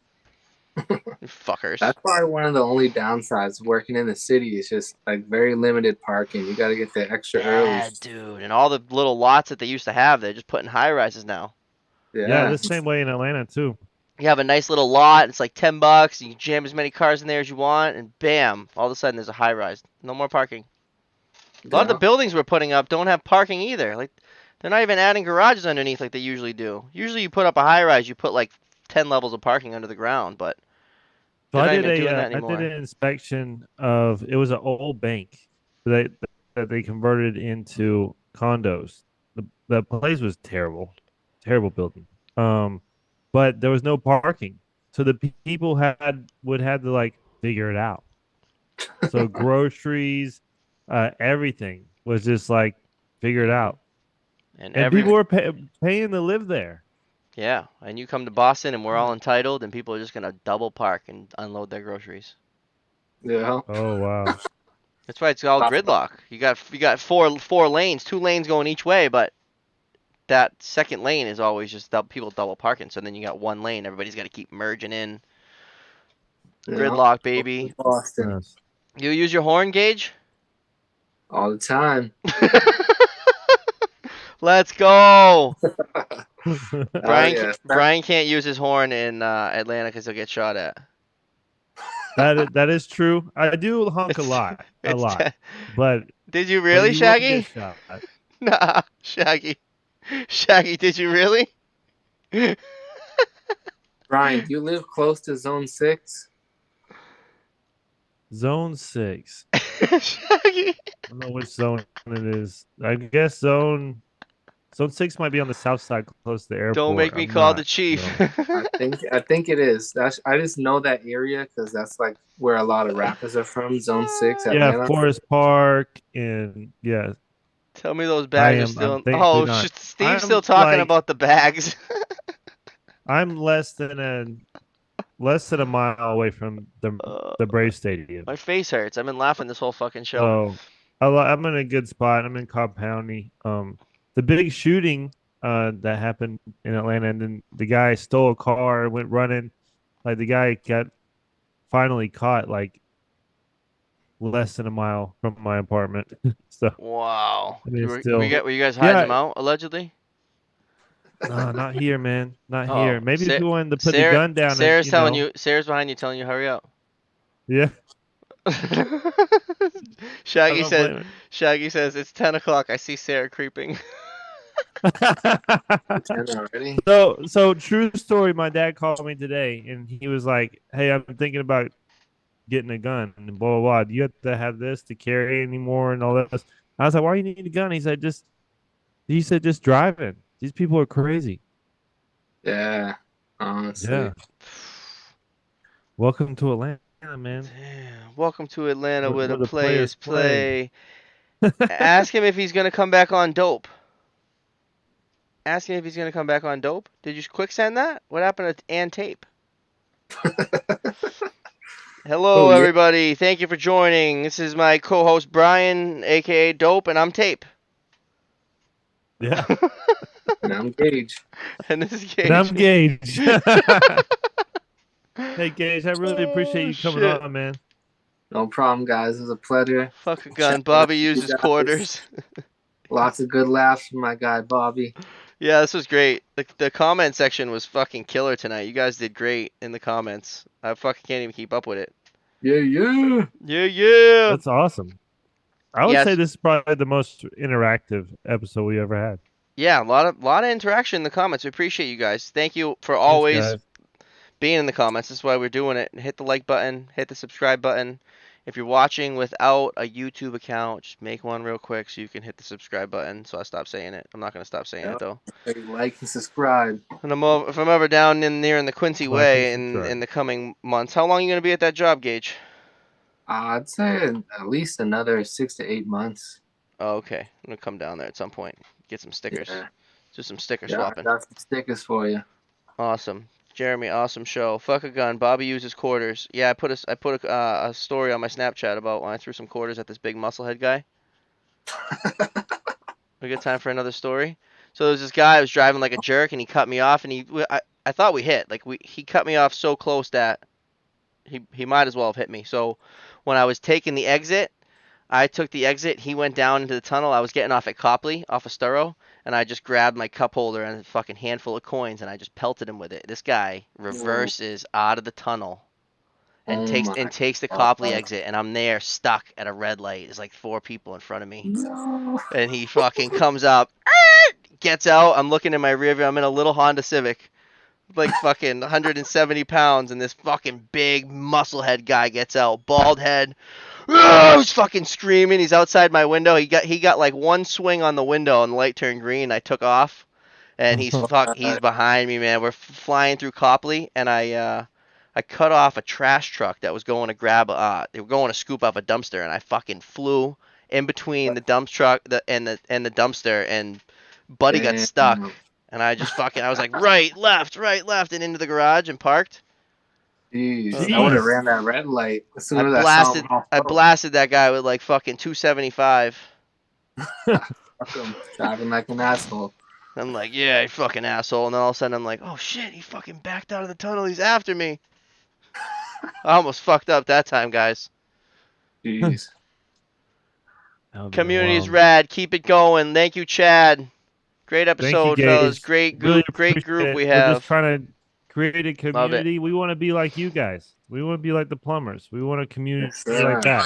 You fuckers. That's probably one of the only downsides working in the city is just like very limited parking. You got to get there extra early. Yeah, dude. And all the little lots that they used to have, they're just putting high rises now. Yeah, Yeah. the same way in Atlanta too. You have a nice little lot, it's like $10, you can jam as many cars in there as you want, and bam, all of a sudden there's a high rise. No more parking. A lot of the buildings we're putting up don't have parking either. Like, they're not even adding garages underneath like they usually do. Usually you put up a high rise, you put like 10 levels of parking under the ground, but So they're I not did even doing a that I did anymore. an inspection of it was an old bank that they converted into condos. The place was terrible, terrible building. But there was no parking, so the people would have to like figure it out. So groceries, everything was just like figure it out, And and people were paying to live there. yeah, and you come to Boston and we're all entitled and people are just gonna double park and unload their groceries. Yeah. Oh wow. That's why it's called gridlock. You got four lanes, 2 lanes going each way, but that second lane is always just people double parking. So then you got 1 lane. Everybody's got to keep merging in. Gridlock, baby. Boston Yes. You use your horn, Gage? all the time. Let's go. Yeah. Brian can't use his horn in Atlanta because he'll get shot at. That is true. I do honk a lot, but Did you but really, you will Shaggy? get shot. Nah, Shaggy. Shaggy, did you really? Brian, do you live close to Zone 6? Zone 6. Shaggy. I don't know which zone it is. I guess zone 6 might be on the south side, close to the airport. Don't make me I'm call not, the chief. no. I think it is. I just know that area because that's like where a lot of rappers are from. Zone 6, Atlanta. Yeah, Forest Park, and yeah, Tell me those bags are still. Oh, not. Steve's still talking about the bags. I'm less than a mile away from the Brave Stadium. My face hurts. I've been laughing this whole fucking show. So I'm in a good spot. I'm in Cobb County. The big shooting that happened in Atlanta, and then the guy stole a car, went running. Like the guy got finally caught like less than a mile from my apartment. So wow. I mean, Were you guys hiding him out allegedly? No, not here, man. Not Oh, here. Maybe if you wanted to put the gun down. Sarah's telling you. Sarah's behind you, telling you hurry up. Yeah. Shaggy says it's 10 o'clock. I see Sarah creeping. 10 already. So true story. My dad called me today, and he was like, "Hey, I'm thinking about getting a gun and blah blah blah. Do you have to have this to carry anymore and all that?" I was like, "Why do you need a gun?" He said, "Just driving. These people are crazy." Yeah, honestly. Yeah. Welcome to Atlanta. man. Damn. Welcome to Atlanta where Where the the players players play. play. Ask him if he's gonna come back on dope. Ask him if he's gonna come back on dope. Did you quick send that? What happened to and tape? Hello, Oh yeah. everybody. Thank you for joining. This is my co-host Brian, aka Dope, and I'm Tape. Yeah. And I'm Gage. And this is And I'm Gage. Gage. Hey, Gage, I really appreciate Oh you coming shit. on, man. No problem, guys. It was a pleasure. Fuck a gun. Chatting with Bobby you uses guys. quarters. Lots of good laughs from my guy Bobby. Yeah, this was great. The comment section was fucking killer tonight. You guys did great in the comments. I fucking can't even keep up with it. Yeah, yeah. Yeah, yeah. That's awesome. I would say Yes. this is probably the most interactive episode we ever had. Yeah, a lot of interaction in the comments. We appreciate you guys. Thank you for Thanks, always guys. being in the comments. That's why we're doing it. Hit the like button, hit the subscribe button. If you're watching without a YouTube account, just make one real quick so you can hit the subscribe button. So I stop saying it. I'm not gonna stop saying it Yep. though. Like and subscribe. And if I'm ever down in near in the Quincy Like and Way in subscribe. the coming months, how long are you gonna be at that job, Gage? I'd say at least another 6 to 8 months. Oh, okay. I'm gonna come down there at some point. Get some stickers. Yeah. Do some sticker Yeah, I swapping. got some stickers for you. Awesome. Jeremy, awesome show. Fuck a gun. Bobby uses quarters. Yeah, I put a story on my Snapchat about when I threw some quarters at this big musclehead guy. A good time for another story. So there was this guy who was driving like a jerk, and he cut me off, and I thought we hit. He cut me off so close that he might as well have hit me. So when I was taking the exit, I took the exit. He went down into the tunnel. I was getting off at Copley, off of Sturrow, and I just grabbed my cup holder and a fucking handful of coins, and I just pelted him with it. This guy reverses out of the tunnel and Oh takes my and takes the Copley God. exit, and I'm there stuck at a red light. There's like 4 people in front of me, No. and he fucking comes up, gets out. I'm looking in my rear view. I'm in a little Honda Civic, like fucking 170 pounds, and this fucking big musclehead guy gets out, bald head. He's fucking screaming. He's outside my window. He got like one swing on the window, and the light turned green. I took off, and he's behind me, man. We're flying through Copley, and I cut off a trash truck that was going to they were going to scoop up a dumpster, and I fucking flew in between the dump truck and the dumpster, and Buddy got Damn. stuck, and I was like right, left, and into the garage and parked. Jeez. I would have Jeez. ran that red light as soon I as I saw him blasted off I road. blasted that guy with like fucking 275. Fuck him. Driving like an asshole. I'm like, yeah, you fucking asshole. And then all of a sudden I'm like, oh shit, he fucking backed out of the tunnel. He's after me. I almost fucked up that time, guys. Jeez. That would've been Community's wild. rad. Keep it going. Thank you, Chad. Great Thank you, episode, fellas. Gage. Great Really great appreciate group it. we We're have. just trying to create a Love it. community. We want to be like you guys. We want to be like the plumbers. We want a community Yes, sir. like that.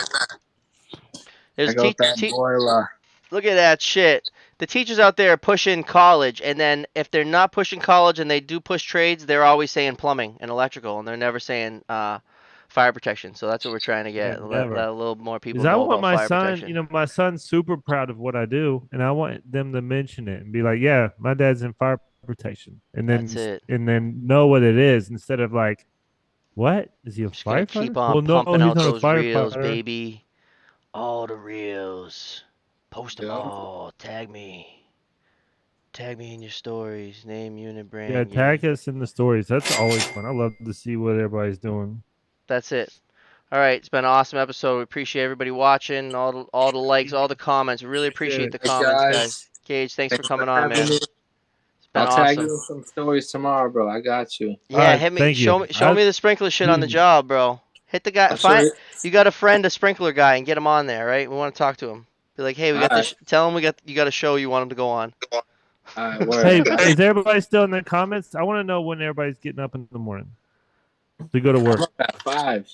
There's I got that boiler. Look at that shit. The teachers out there are pushing college, and then if they're not pushing college and they do push trades, they're always saying plumbing and electrical, and they're never saying fire protection. So that's what we're trying to get. Yeah, let never. a little more people Because I know want about my fire son, protection. my son's super proud of what I do, and I want them to mention it and be like, "Yeah, my dad's in fire protection," and then That's it. know what it is instead of like, "What is he a Just gonna firefighter?" keep on Well, no, pumping he's out not a those reels, firefighter. baby. All the reels. Post them Yeah. all. Tag me. Tag me in your stories. Name, unit, brand. Yeah, tag us in the stories. That's always fun. I love to see what everybody's doing. That's it. All right, it's been an awesome episode. We appreciate everybody watching, all the likes, all the comments. We really appreciate the Hey, comments, guys. guys. Gage, thanks for Thanks coming for on, man. having me. It's been I'll tag awesome. you with some stories tomorrow, bro. I got you. Yeah, Alright, hit me. thank Show you. me. Show me the sprinkler shit on the job, bro. Hit the guy. I'll show Find. you. You got a friend, a sprinkler guy, and get him on there, right? We want to talk to him. Be like, hey, we got this. Tell him you got a show you want him to go on. All right, word. Hey, is everybody still in the comments? I want to know when everybody's getting up in the morning to go to work. I'm up at 5.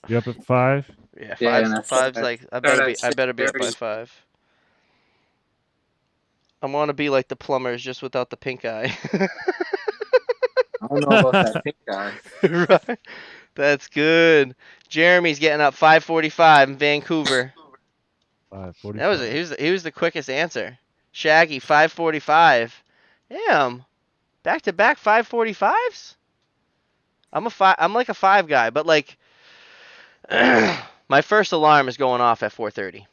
You up at 5? Yeah, Yeah, and I five's start- like I start better at be up by 6:30. 5. I want to be like the plumbers, just without the pink eye. I don't know about that pink guy. Right. That's good. Jeremy's getting up 5:45 in Vancouver. 5:45. That was he was the quickest answer. Shaggy 5:45. Damn. Back to back 5:45s? I'm like a 5 guy, but like My first alarm is going off at 4:30.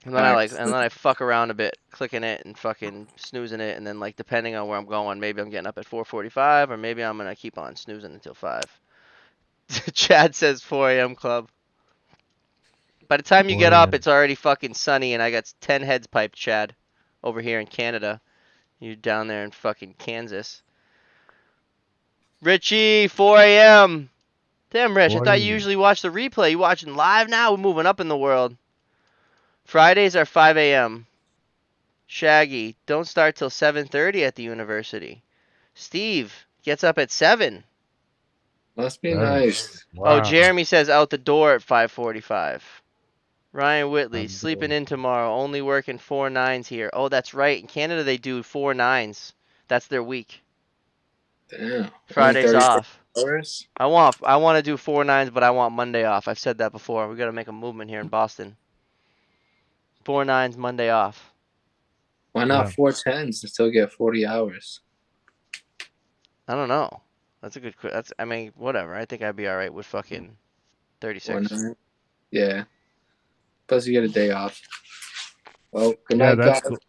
And then Nice. I fuck around a bit, clicking it and fucking snoozing it, and then like depending on where I'm going, maybe I'm getting up at 4:45, or maybe I'm gonna keep on snoozing until 5. Chad says 4 a.m. club. By the time you 4 get up, a.m. it's already fucking sunny, and I got 10 heads piped, Chad, over here in Canada. You down there in fucking Kansas. Richie, 4 a.m. Damn, Rich, I 4 thought you a.m. usually watch the replay. You watching live now? We're moving up in the world. Fridays are 5 a.m. Shaggy, don't start till 7:30 at the university. Steve gets up at 7. Must be 7. nice. Oh, Wow. Jeremy says out the door at 5:45. Ryan Whitley, I'm sleeping good. in tomorrow, only working 4 9s here. Oh, that's right. In Canada, they do 4 9s. That's their week. Damn. Only Fridays 36 off. hours? I want to do 4 9s, but I want Monday off. I've said that before. We got to make a movement here in Boston. 4 9s, Monday off. Why Yeah. not 410s to still get 40 hours? I don't know. That's a good. That's. I mean, whatever. I think I'd be all right with fucking 36. 49? Yeah. Plus you get a day off. Well, good Yeah, night, that's guys. cool.